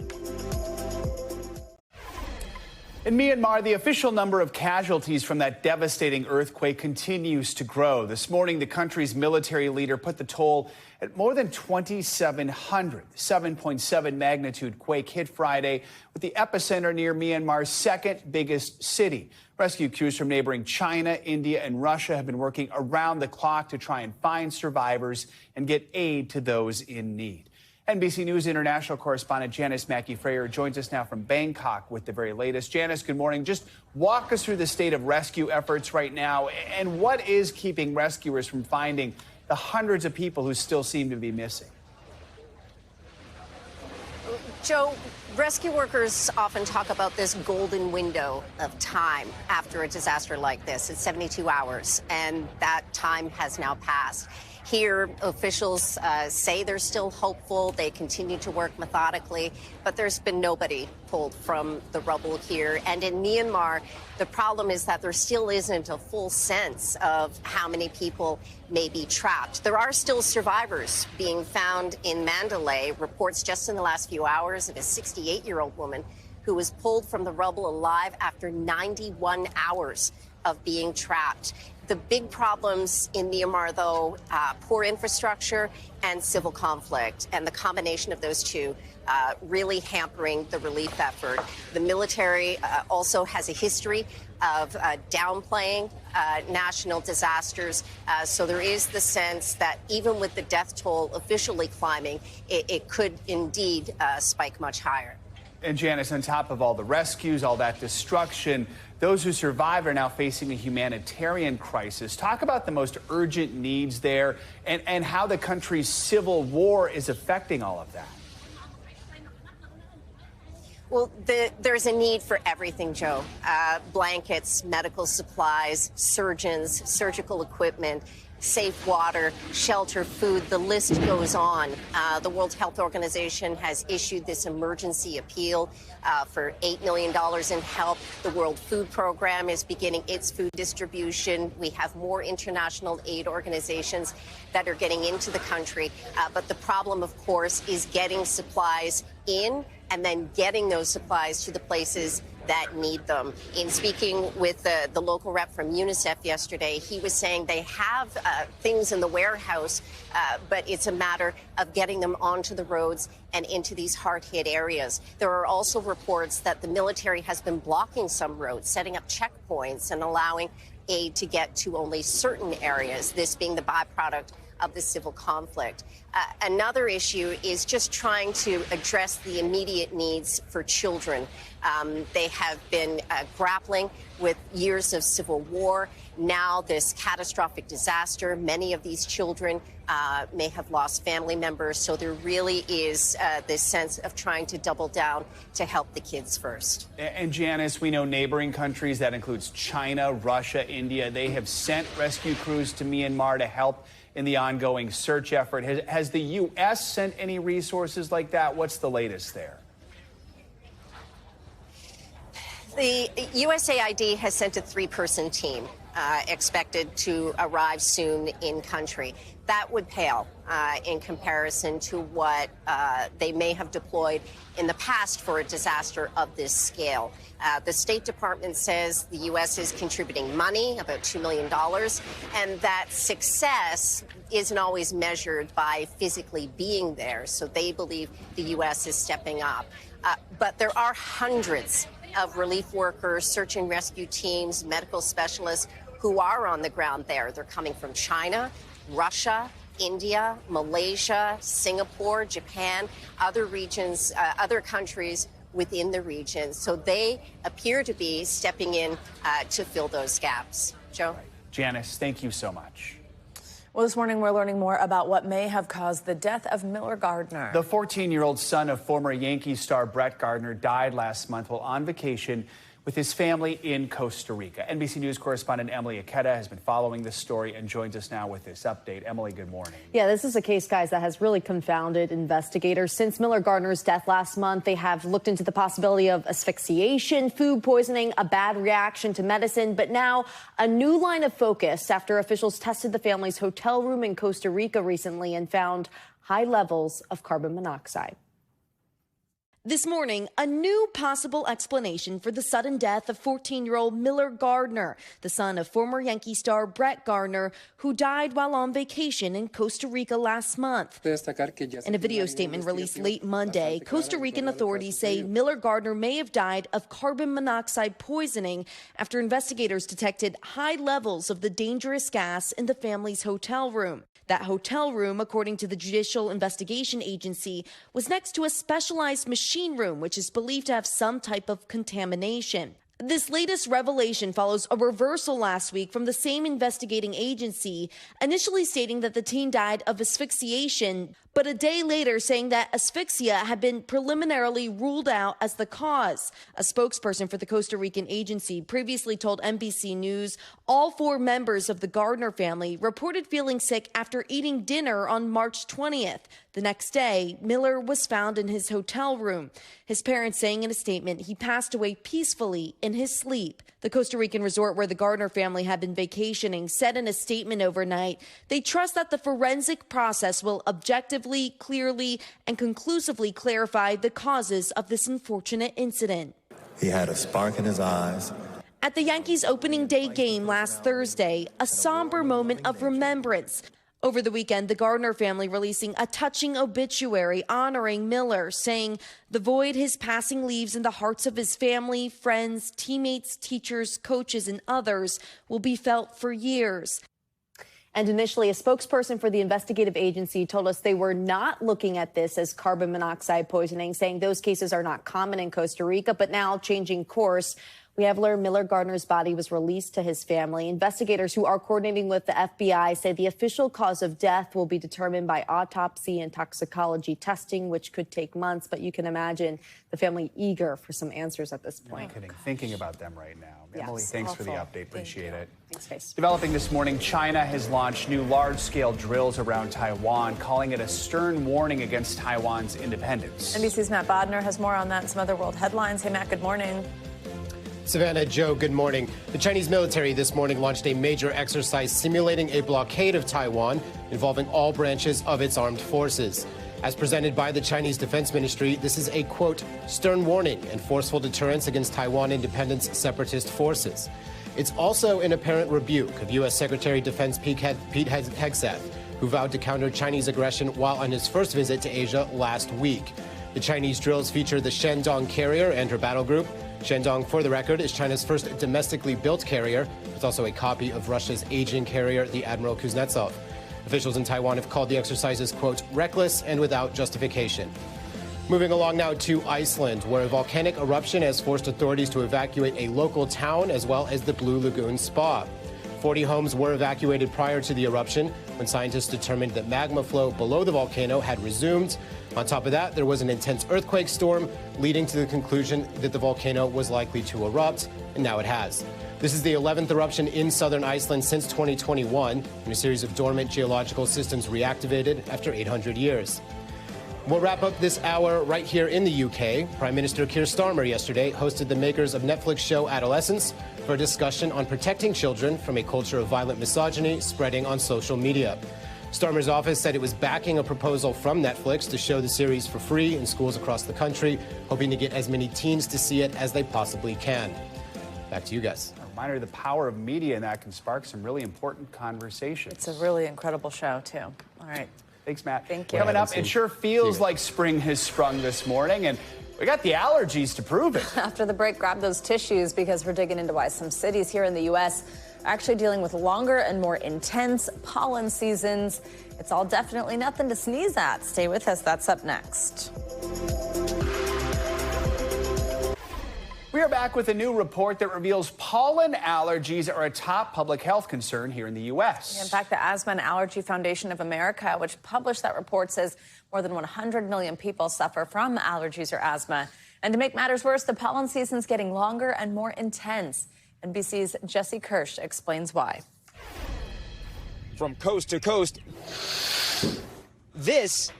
In Myanmar, the official number of casualties from that devastating earthquake continues to grow. This morning, the country's military leader put the toll at more than 2,700. 7.7 magnitude quake hit Friday with the epicenter near Myanmar's second biggest city. Rescue crews from neighboring China, India, and Russia have been working around the clock to try and find survivors and get aid to those in need. NBC News international correspondent Janice Mackey-Frayer joins us now from Bangkok with the very latest. Janice, good morning. Just walk us through the state of rescue efforts right now, and what is keeping rescuers from finding the hundreds of people who still seem to be missing?
Joe, rescue workers often talk about this golden window of time after a disaster like this. It's 72 hours, and that time has now passed. Here, officials say they're still hopeful. They continue to work methodically, but there's been nobody pulled from the rubble here. And in Myanmar, the problem is that there still isn't a full sense of how many people may be trapped. There are still survivors being found in Mandalay. Reports just in the last few hours of a 68-year-old woman who was pulled from the rubble alive after 91 hours of being trapped. The big problems in Myanmar, though, poor infrastructure and civil conflict, and the combination of those two really hampering the relief effort. The military also has a history of downplaying national disasters, so there is the sense that even with the death toll officially climbing, it could indeed spike much higher.
And Janice, on top of all the rescues, all that destruction, those who survived are now facing a humanitarian crisis. Talk about the most urgent needs there and how the country's civil war is affecting all of that.
Well, there's a need for everything, Joe. Blankets, medical supplies, surgeons, surgical equipment, safe water, shelter, food, the list goes on. The World Health Organization has issued this emergency appeal for $8 million in help. The World Food Program is beginning its food distribution. We have more international aid organizations that are getting into the country. But the problem, of course, is getting supplies in and then getting those supplies to the places that need them. In speaking with the local rep from UNICEF yesterday, he was saying they have things in the warehouse, but it's a matter of getting them onto the roads and into these hard-hit areas. There are also reports that the military has been blocking some roads, setting up checkpoints and allowing aid to get to only certain areas, this being the byproduct of the civil conflict. Another issue is just trying to address the immediate needs for children. They have been grappling with years of civil war. Now this catastrophic disaster, many of these children may have lost family members. So there really is this sense of trying to double down to help the kids first.
And Janice, we know neighboring countries, that includes China, Russia, India, they have sent rescue crews to Myanmar to help in the ongoing search effort. Has the U.S. sent any resources like that? What's the latest there?
The USAID has sent a 3-person team expected to arrive soon in country. That would pale in comparison to what they may have deployed in the past for a disaster of this scale. The State Department says the U.S. is contributing money, about $2 million, and that success isn't always measured by physically being there. So they believe the U.S. is stepping up. But there are hundreds of relief workers, search and rescue teams, medical specialists who are on the ground there. They're coming from China, Russia, India, Malaysia, Singapore, Japan, other regions, other countries within the region. So they appear to be stepping in to fill those gaps. Joe?
Janice, thank you so much.
Well, this morning we're learning more about what may have caused the death of Miller Gardner.
The 14-year-old son of former Yankee star Brett Gardner died last month while on vacation with his family in Costa Rica. NBC News correspondent Emily Aketa has been following this story and joins us now with this update. Emily, good morning.
Yeah, this is a case, guys, that has really confounded investigators. Since Miller Gardner's death last month, they have looked into the possibility of asphyxiation, food poisoning, a bad reaction to medicine. But now a new line of focus after officials tested the family's hotel room in Costa Rica recently and found high levels of carbon monoxide.
This morning, a new possible explanation for the sudden death of 14-year-old Miller Gardner, the son of former Yankee star Brett Gardner, who died while on vacation in Costa Rica last month. In a video statement released late Monday, Costa Rican authorities say Miller Gardner may have died of carbon monoxide poisoning after investigators detected high levels of the dangerous gas in the family's hotel room. That hotel room, according to the Judicial Investigation Agency, was next to a specialized machine room, which is believed to have some type of contamination. This latest revelation follows a reversal last week from the same investigating agency, initially stating that the teen died of asphyxiation, but a day later saying that asphyxia had been preliminarily ruled out as the cause. A spokesperson for the Costa Rican agency previously told NBC News all 4 members of the Gardner family reported feeling sick after eating dinner on March 20th. The next day, Miller was found in his hotel room. His parents saying in a statement he passed away peacefully in his sleep. The Costa Rican resort where the Gardner family had been vacationing said in a statement overnight they trust that the forensic process will objectively, clearly, and conclusively clarify the causes of this unfortunate incident.
He had a spark in his eyes.
At the Yankees' opening day game last Thursday, a somber moment of remembrance. Over the weekend, the Gardner family releasing a touching obituary honoring Miller, saying the void his passing leaves in the hearts of his family, friends, teammates, teachers, coaches, and others will be felt for years.
And initially, a spokesperson for the investigative agency told us they were not looking at this as carbon monoxide poisoning, saying those cases are not common in Costa Rica, but now changing course. We We have learned Miller Gardner's body was released to his family. Investigators who are coordinating with the FBI say the official cause of death will be determined by autopsy and toxicology testing, which could take months. But you can imagine the family eager for some answers at this point.
No kidding. Thinking about them right now.
Yes.
Emily, thanks for the update. Appreciate it.
Thanks, guys.
Developing this morning, China has launched new large-scale drills around Taiwan, calling it a stern warning against Taiwan's independence.
NBC's Matt Bodner has more on that and some other world headlines. Hey, Matt, good morning.
Savannah, Joe, good morning. The Chinese military this morning launched a major exercise simulating a blockade of Taiwan involving all branches of its armed forces. As presented by the Chinese Defense Ministry, this is a, quote, stern warning and forceful deterrence against Taiwan independence separatist forces. It's also an apparent rebuke of U.S. Secretary of Defense Pete Hegseth, who vowed to counter Chinese aggression while on his first visit to Asia last week. The Chinese drills feature the Shandong carrier and her battle group. Shandong, for the record, is China's first domestically built carrier. It's also a copy of Russia's aging carrier, the Admiral Kuznetsov. Officials in Taiwan have called the exercises, quote, reckless and without justification. Moving along now to Iceland, where a volcanic eruption has forced authorities to evacuate a local town as well as the Blue Lagoon Spa. 40 homes were evacuated prior to the eruption when scientists determined that magma flow below the volcano had resumed. On top of that, there was an intense earthquake storm, leading to the conclusion that the volcano was likely to erupt, and now it has. This is the 11th eruption in southern Iceland since 2021, and a series of dormant geological systems reactivated after 800 years. We'll wrap up this hour right here in the UK. Prime Minister Keir Starmer yesterday hosted the makers of Netflix show Adolescence for a discussion on protecting children from a culture of violent misogyny spreading on social media. Starmer's office said it was backing a proposal from Netflix to show the series for free in schools across the country, hoping to get as many teens to see it as they possibly can. Back to you guys.
A reminder of the power of media, and that can spark some really important conversations.
It's a really incredible show, too. All right.
Thanks, Matt.
Thank you.
Coming up, it sure feels like spring has sprung this morning, and we got the allergies to prove it.
After the break, grab those tissues because we're digging into why some cities here in the U.S. are actually dealing with longer and more intense pollen seasons. It's all definitely nothing to sneeze at. Stay with us. That's up next.
We are back with a new report that reveals pollen allergies are a top public health concern here in the U.S.
In fact, the Asthma and Allergy Foundation of America, which published that report, says more than 100 million people suffer from allergies or asthma. And to make matters worse, the pollen season's getting longer and more intense. NBC's Jesse Kirsch explains why.
From coast to coast, this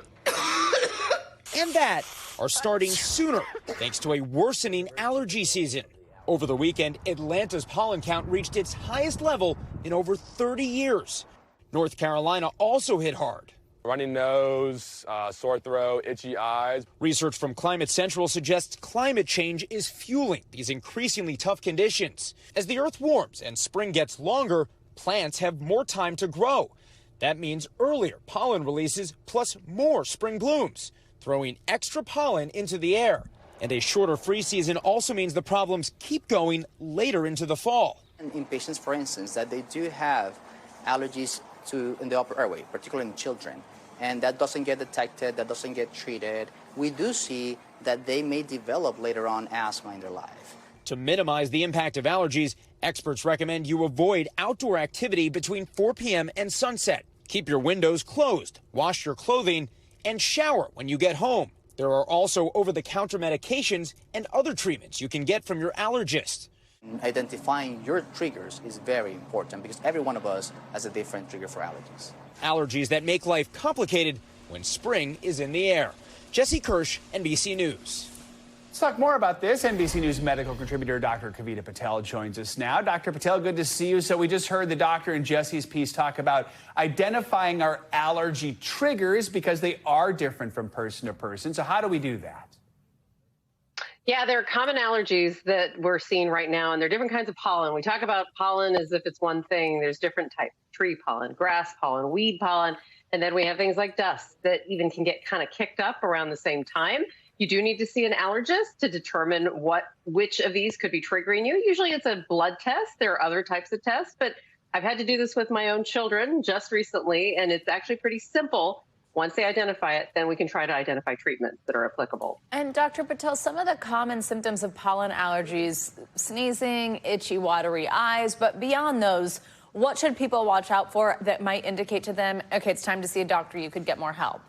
and that are starting sooner thanks to a worsening allergy season. Over the weekend, Atlanta's pollen count reached its highest level in over 30 years. North Carolina also hit hard.
Runny nose, sore throat, itchy eyes.
Research from Climate Central suggests climate change is fueling these increasingly tough conditions. As the earth warms and spring gets longer, plants have more time to grow. That means earlier pollen releases plus more spring blooms, throwing extra pollen into the air. And a shorter freeze season also means the problems keep going later into the fall.
In patients, for instance, that they do have allergies in the upper airway, particularly in children, and that doesn't get detected, that doesn't get treated, we do see that they may develop later on asthma in their life.
To minimize the impact of allergies, experts recommend you avoid outdoor activity between 4 p.m. and sunset. Keep your windows closed, wash your clothing, and shower when you get home. There are also over-the-counter medications and other treatments you can get from your allergist.
Identifying your triggers is very important because every one of us has a different trigger for allergies.
Allergies that make life complicated when spring is in the air. Jesse Kirsch, NBC News.
Let's talk more about this. NBC News medical contributor Dr. Kavita Patel joins us now. Dr. Patel, good to see you. So we just heard the doctor in Jesse's piece talk about identifying our allergy triggers because they are different from person to person. So how do we do that?
Yeah, there are common allergies that we're seeing right now, and they're different kinds of pollen. We talk about pollen as if it's one thing. There's different types: tree pollen, grass pollen, weed pollen, and then we have things like dust that even can get kind of kicked up around the same time. You do need to see an allergist to determine which of these could be triggering you. Usually it's a blood test. There are other types of tests, but I've had to do this with my own children just recently, and it's actually pretty simple Once they identify it, then we can try to identify treatments that are applicable.
And Dr. Patel, some of the common symptoms of pollen allergies, sneezing, itchy, watery eyes, but beyond those, what should people watch out for that might indicate to them, okay, it's time to see a doctor, you could get more help?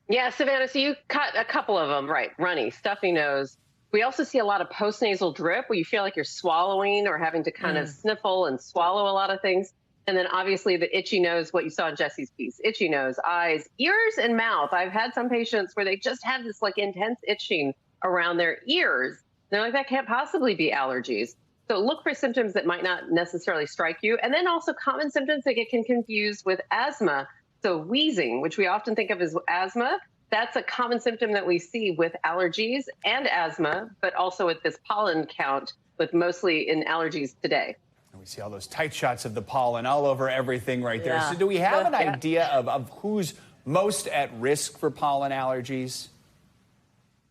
Yeah, Savannah, so you cut a couple of them, right? Runny, stuffy nose. We also see a lot of postnasal drip where you feel like you're swallowing or having to kind of sniffle and swallow a lot of things. And then obviously the itchy nose, what you saw in Jesse's piece, itchy nose, eyes, ears, and mouth. I've had some patients where they just have this like intense itching around their ears. They're like, that can't possibly be allergies. So look for symptoms that might not necessarily strike you. And then also common symptoms that get confused with asthma. So wheezing, which we often think of as asthma, that's a common symptom that we see with allergies and asthma, but also with this pollen count, with mostly in allergies today.
And we see all those tight shots of the pollen all over everything right there. So do we have an idea of who's most at risk for pollen allergies?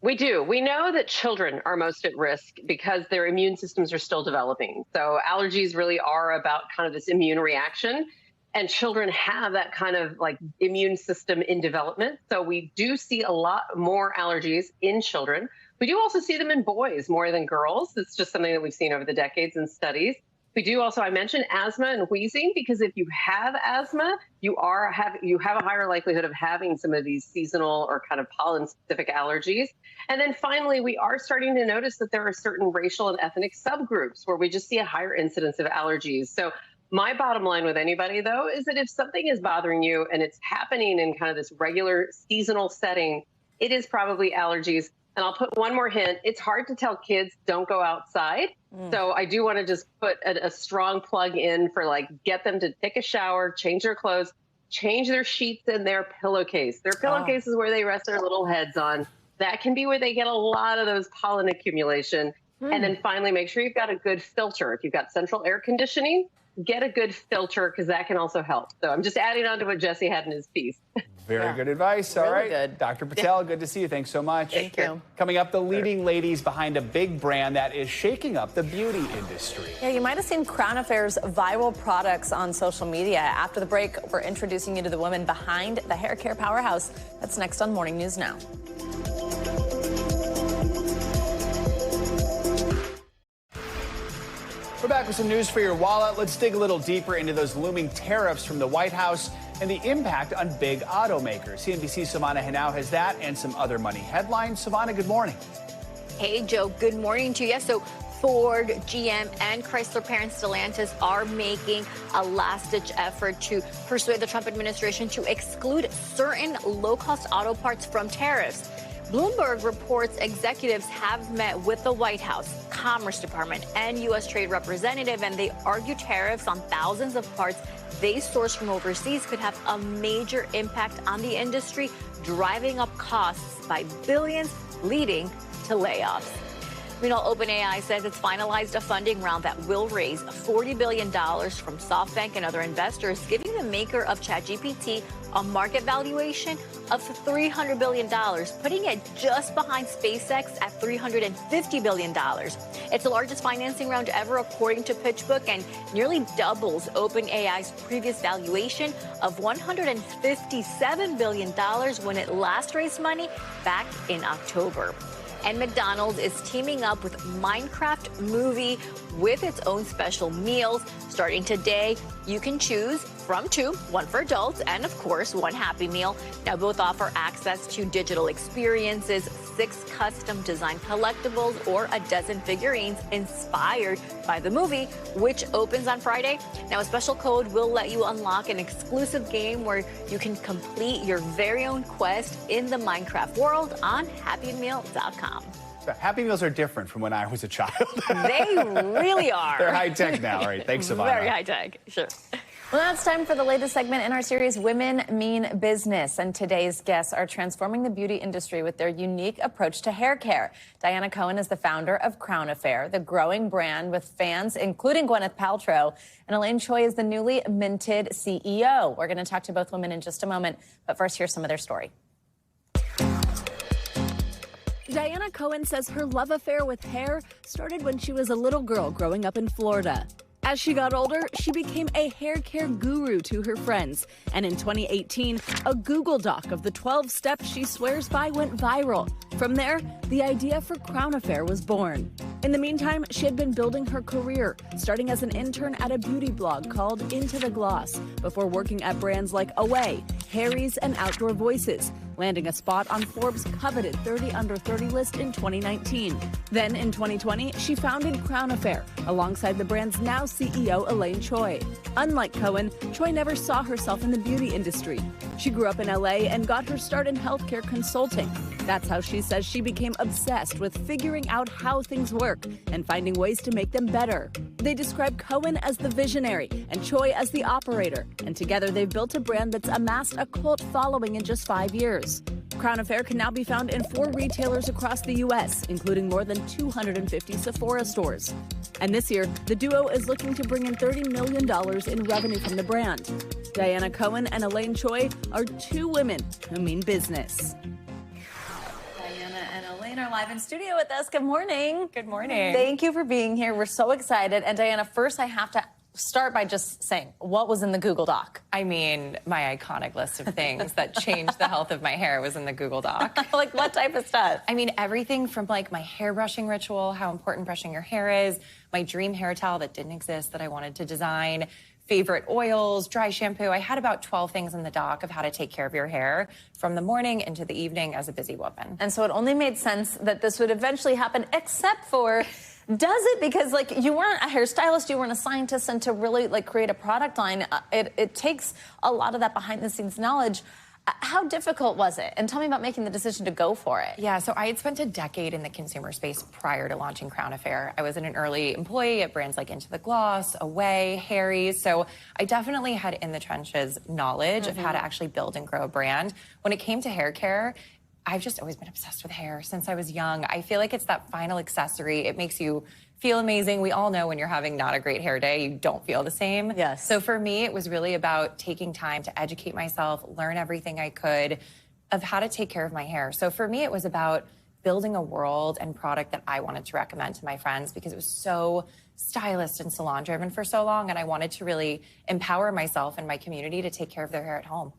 We do. We know that children are most at risk because their immune systems are still developing. So allergies really are about kind of this immune reaction. And children have that kind of like immune system in development. So we do see a lot more allergies in children. We do also see them in boys more than girls. It's just something that we've seen over the decades in studies. We do also, I mentioned asthma and wheezing, because if you have asthma, you have a higher likelihood of having some of these seasonal or kind of pollen-specific allergies. And then finally, we are starting to notice that there are certain racial and ethnic subgroups where we just see a higher incidence of allergies. So my bottom line with anybody, though, is that if something is bothering you and it's happening in kind of this regular seasonal setting, it is probably allergies. And I'll put one more hint. It's hard to tell kids don't go outside. So I do want to just put a strong plug in for like get them to take a shower, change their clothes, change their sheets and their pillowcase. Their pillowcase is where they rest their little heads on. That can be where they get a lot of those pollen accumulation. And then finally, make sure you've got a good filter. If you've got central air conditioning, get a good filter because that can also help. So I'm just adding on to what Jesse had in his piece.
Very good advice. All right. Good. Dr. Patel, good to see you. Thanks so much.
Thank you.
Coming up, the leading ladies behind a big brand that is shaking up the beauty industry.
Yeah, you might have seen Crown Affair's viral products on social media. After the break, we're introducing you to the women behind the hair care powerhouse. That's next on Morning News Now.
We're back with some news for your wallet. Let's dig a little deeper into those looming tariffs from the White House and the impact on big automakers. CNBC's Savannah Henao has that and some other money headlines. Savannah, good morning.
Hey, Joe. Good morning to you. So Ford, GM, and Chrysler parent Stellantis are making a last-ditch effort to persuade the Trump administration to exclude certain low-cost auto parts from tariffs. Bloomberg reports executives have met with the White House, Commerce Department, and U.S. Trade Representative, and they argue tariffs on thousands of parts they source from overseas could have a major impact on the industry, driving up costs by billions, leading to layoffs. Meanwhile, OpenAI says it's finalized a funding round that will raise $40 billion from SoftBank and other investors, giving the maker of ChatGPT a market valuation of $300 billion, putting it just behind SpaceX at $350 billion. It's the largest financing round ever, according to PitchBook, and nearly doubles OpenAI's previous valuation of $157 billion when it last raised money back in October. And McDonald's is teaming up with Minecraft Movie with its own special meals. Starting today, you can choose from two, one for adults and, of course, one Happy Meal. Now, both offer access to digital experiences, 6 custom-designed collectibles, or a dozen figurines inspired by the movie, which opens on Friday. Now, a special code will let you unlock an exclusive game where you can complete your very own quest in the Minecraft world on HappyMeal.com.
Happy Meals are different from when I was a child.
They really are.
They're high-tech now. All right, thanks, Savannah.
Very high-tech, sure.
Well, now it's time for the latest segment in our series, Women Mean Business. And today's guests are transforming the beauty industry with their unique approach to hair care. Diana Cohen is the founder of Crown Affair, the growing brand with fans, including Gwyneth Paltrow. And Elaine Choi is the newly minted CEO. We're going to talk to both women in just a moment. But first, here's some of their story.
Diana Cohen says her love affair with hair started when she was a little girl growing up in Florida. As she got older, she became a hair care guru to her friends. And in 2018, a Google Doc of the 12 steps she swears by went viral. From there, the idea for Crown Affair was born. In the meantime, she had been building her career, starting as an intern at a beauty blog called Into the Gloss, before working at brands like Away, Harry's, and Outdoor Voices, landing a spot on Forbes' coveted 30 Under 30 list in 2019. Then in 2020, she founded Crown Affair alongside the brand's now CEO Elaine Choi. Unlike Cohen, Choi never saw herself in the beauty industry. She grew up in LA and got her start in healthcare consulting. That's how she says she became obsessed with figuring out how things work and finding ways to make them better. They describe Cohen as the visionary and Choi as the operator, and together they've built a brand that's amassed a cult following in just 5 years. Crown Affair can now be found in 4 retailers across the U.S., including more than 250 Sephora stores. And this year, the duo is looking to bring in $30 million in revenue from the brand. Diana Cohen and Elaine Choi are 2 women who mean business.
Diana and Elaine are live in studio with us. Good morning.
Good morning.
Thank you for being here. We're so excited. And Diana, first I have to start by just saying, what was in the Google Doc?
I mean, my iconic list of things that changed the health of my hair was in the Google Doc.
Like what type of stuff?
I mean, everything from like my hair brushing ritual, how important brushing your hair is, my dream hair towel that didn't exist that I wanted to design, favorite oils, dry shampoo. I had about 12 things in the doc of how to take care of your hair from the morning into the evening as a busy woman.
And so it only made sense that this would eventually happen, except for, does it? Because like you weren't a hairstylist, you weren't a scientist, and to really like create a product line, it takes a lot of that behind the scenes knowledge. How difficult was it? And tell me about making the decision to go for it.
Yeah, so I had spent a decade in the consumer space prior to launching Crown Affair. I was an early employee at brands like Into the Gloss, Away, Harry's. So I definitely had in the trenches knowledge of how to actually build and grow a brand. When it came to hair care, I've just always been obsessed with hair since I was young. I feel like it's that final accessory. It makes you feel amazing. We all know when you're having not a great hair day, you don't feel the same.
Yes.
So for me, it was really about taking time to educate myself, learn everything I could of how to take care of my hair. So for me, it was about building a world and product that I wanted to recommend to my friends because it was so stylist and salon driven for so long. And I wanted to really empower myself and my community to take care of their hair at home.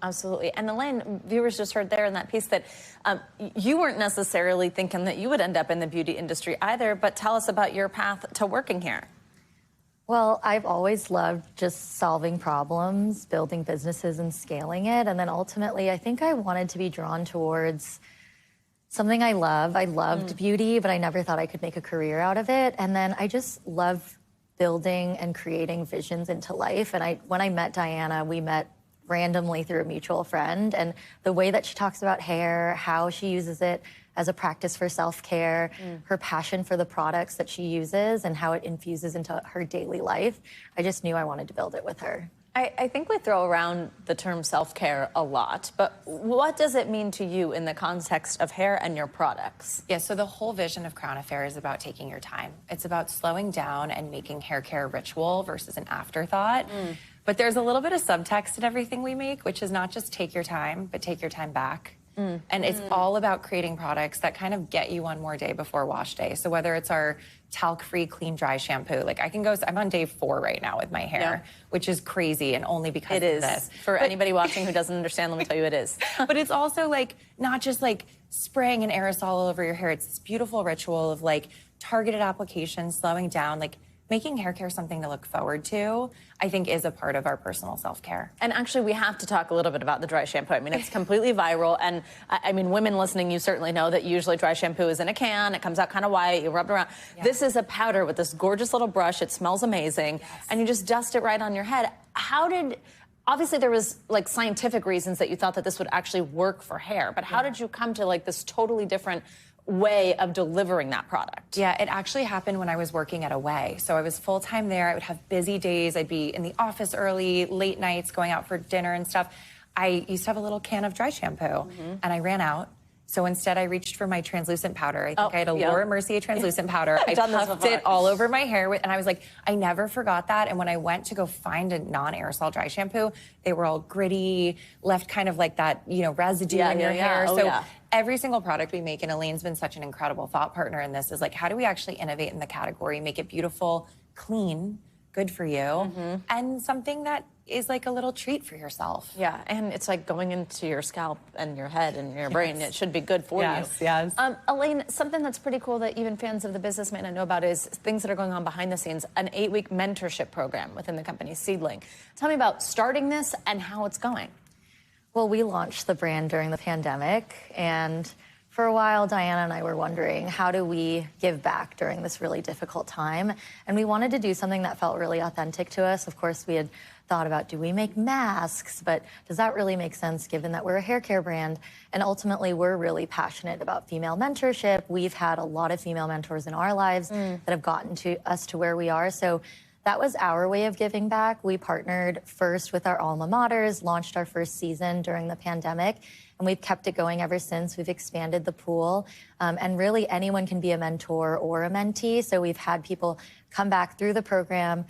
Absolutely. And Elaine, viewers just heard there in that piece that you weren't necessarily thinking that you would end up in the beauty industry either, but tell us about your path to working here.
Well, I've always loved just solving problems, building businesses and scaling it. And then ultimately, I think I wanted to be drawn towards something I love. I loved beauty, but I never thought I could make a career out of it. And then I just love building and creating visions into life. And when I met Diana, we met randomly through a mutual friend, and the way that she talks about hair, how she uses it as a practice for self-care, her passion for the products that she uses and how it infuses into her daily life, I just knew I wanted to build it with her.
I think we throw around the term self-care a lot, but what does it mean to you in the context of hair and your products?
Yeah, so the whole vision of Crown Affair is about taking your time. It's about slowing down and making hair care a ritual versus an afterthought. But there's a little bit of subtext in everything we make, which is not just take your time, but take your time back. And it's all about creating products that kind of get you one more day before wash day. So whether it's our talc-free clean dry shampoo, like I'm on day 4 right now with my hair, which is crazy, and only because of this.
For anybody watching who doesn't understand, let me tell you it is.
But it's also like not just like spraying an aerosol all over your hair. It's this beautiful ritual of like targeted application, slowing down, like making hair care something to look forward to, I think is a part of our personal self-care.
And actually, we have to talk a little bit about the dry shampoo. I mean, it's completely viral. And I mean, women listening, you certainly know that usually dry shampoo is in a can. It comes out kind of white. You rub it around. Yeah. This is a powder with this gorgeous little brush. It smells amazing. Yes. And you just dust it right on your head. Obviously, there was like scientific reasons that you thought that this would actually work for hair. But how did you come to like this totally different way of delivering that product?
Yeah, it actually happened when I was working at Away. So I was full-time there. I would have busy days. I'd be in the office early, late nights, going out for dinner and stuff. I used to have a little can of dry shampoo, and I ran out. So instead, I reached for my translucent powder. I think I had a Laura Mercier translucent powder. I puffed it all over my hair, and I was like, I never forgot that. And when I went to go find a non-aerosol dry shampoo, they were all gritty, left kind of like that, residue in your hair. Every single product we make, and Elaine's been such an incredible thought partner in this, is like, how do we actually innovate in the category, make it beautiful, clean, good for you, and something that is like a little treat for yourself.
Yeah, and it's like going into your scalp and your head and your brain. It should be good for you.
Yes.
Elaine, something that's pretty cool that even fans of the business may not know about is things that are going on behind the scenes, an 8-week mentorship program within the company, Seedling. Tell me about starting this and how it's going.
Well, we launched the brand during the pandemic, and for a while, Diana and I were wondering, how do we give back during this really difficult time? And we wanted to do something that felt really authentic to us. Of course, we had thought about, do we make masks? But does that really make sense given that we're a hair care brand? And ultimately, we're really passionate about female mentorship. We've had a lot of female mentors in our lives that have gotten to us to where we are. So that was our way of giving back. We partnered first with our alma maters, launched our first season during the pandemic, and we've kept it going ever since. We've expanded the pool, and really anyone can be a mentor or a mentee. So we've had people come back through the program,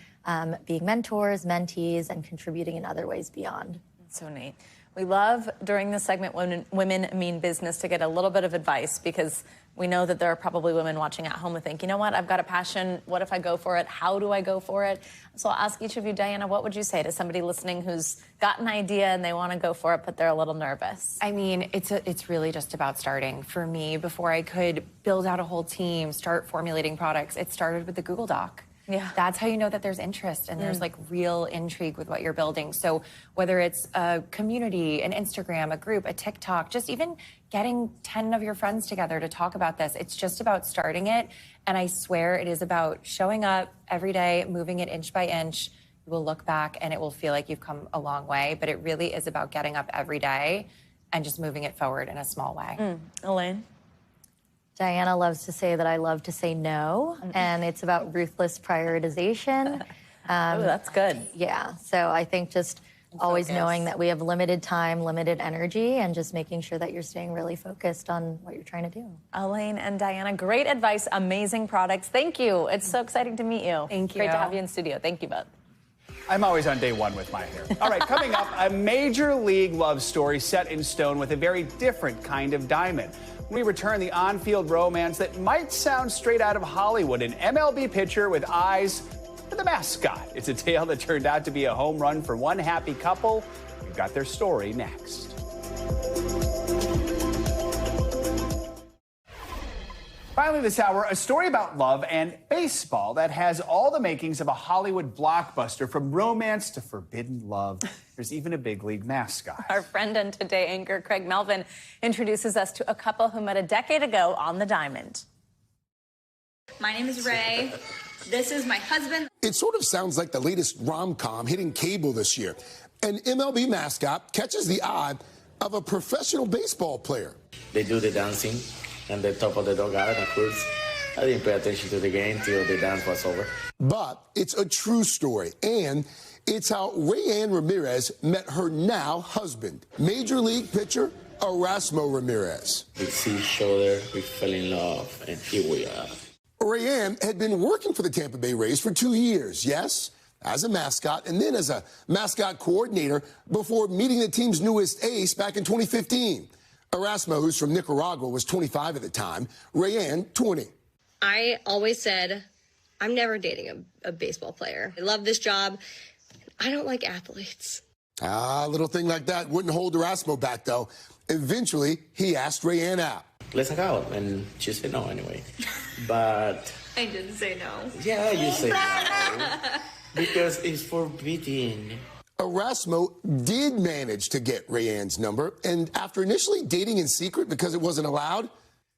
being mentors, mentees, and contributing in other ways beyond.
That's so neat. We love, during this segment, when Women Mean Business, to get a little bit of advice, because we know that there are probably women watching at home who think, you know what, I've got a passion. What if I go for it? How do I go for it? So I'll ask each of you, Diana, what would you say to somebody listening who's got an idea and they want to go for it, but they're a little nervous?
I mean, it's really just about starting. For me, before I could build out a whole team, start formulating products, it started with the Google Doc.
Yeah.
That's how you know that there's interest and there's like real intrigue with what you're building. So whether it's a community, an Instagram, a group, a TikTok, just even getting 10 of your friends together to talk about this, it's just about starting it. And I swear it is about showing up every day, moving it inch by inch. You will look back and it will feel like you've come a long way, but it really is about getting up every day and just moving it forward in a small way.
Elaine?
Diana loves to say that I love to say no, and it's about ruthless prioritization.
Oh, that's good.
Yeah, so I think just always knowing that we have limited time, limited energy, and just making sure that you're staying really focused on what you're trying to do.
Elaine and Diana, great advice, amazing products. Thank you. It's so exciting to meet you.
Thank you.
Great to have you in studio. Thank you both.
I'm always on day one with my hair. All right, coming up, a major league love story set in stone with a very different kind of diamond. We return the on-field romance that might sound straight out of Hollywood, an MLB pitcher with eyes for the mascot. It's a tale that turned out to be a home run for one happy couple. We've got their story next. Finally this hour, a story about love and baseball that has all the makings of a Hollywood blockbuster, from romance to forbidden love. There's even a big league mascot.
Our friend and Today anchor Craig Melvin introduces us to a couple who met a decade ago on the diamond.
My name is Ray. This is my husband.
It sort of sounds like the latest rom-com hitting cable this year. An MLB mascot catches the eye of a professional baseball player.
They do the dancing and the top of the dugout, of course. I didn't pay attention to the game till the dance was over.
But it's a true story, and it's how Rayanne Ramirez met her now husband, Major League pitcher Erasmo Ramirez.
We see each other, we fell in love, and here we are.
Rayanne had been working for the Tampa Bay Rays for 2 years, yes, as a mascot, and then as a mascot coordinator before meeting the team's newest ace back in 2015. Erasmo, who's from Nicaragua, was 25 at the time. Rayanne, 20.
I always said, I'm never dating a baseball player. I love this job. I don't like athletes.
A little thing like that wouldn't hold Erasmo back, though. Eventually, he asked Rayanne out.
Let's hang out, and she said no anyway. But
I didn't say no.
yeah, you say no because it's forbidden.
Erasmo did manage to get Rayanne's number, and after initially dating in secret because it wasn't allowed,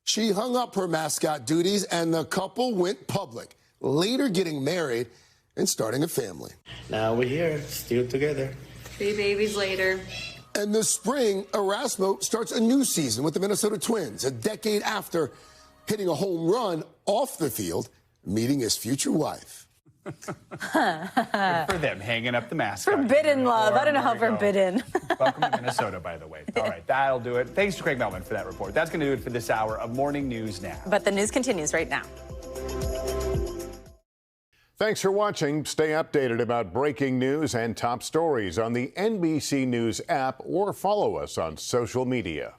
she hung up her mascot duties and the couple went public, later getting married and starting a family.
Now we're here, still together.
3 babies later.
And this spring, Erasmo starts a new season with the Minnesota Twins, a decade after hitting a home run off the field, meeting his future wife.
Good for them, hanging up the mascot.
Forbidden love. I don't know how forbidden.
Welcome to Minnesota, by the way. All right, that'll do it. Thanks to Craig Melvin for that report. That's going to do it for this hour of Morning News Now.
But the news continues right now.
Thanks for watching. Stay updated about breaking news and top stories on the NBC News app or follow us on social media.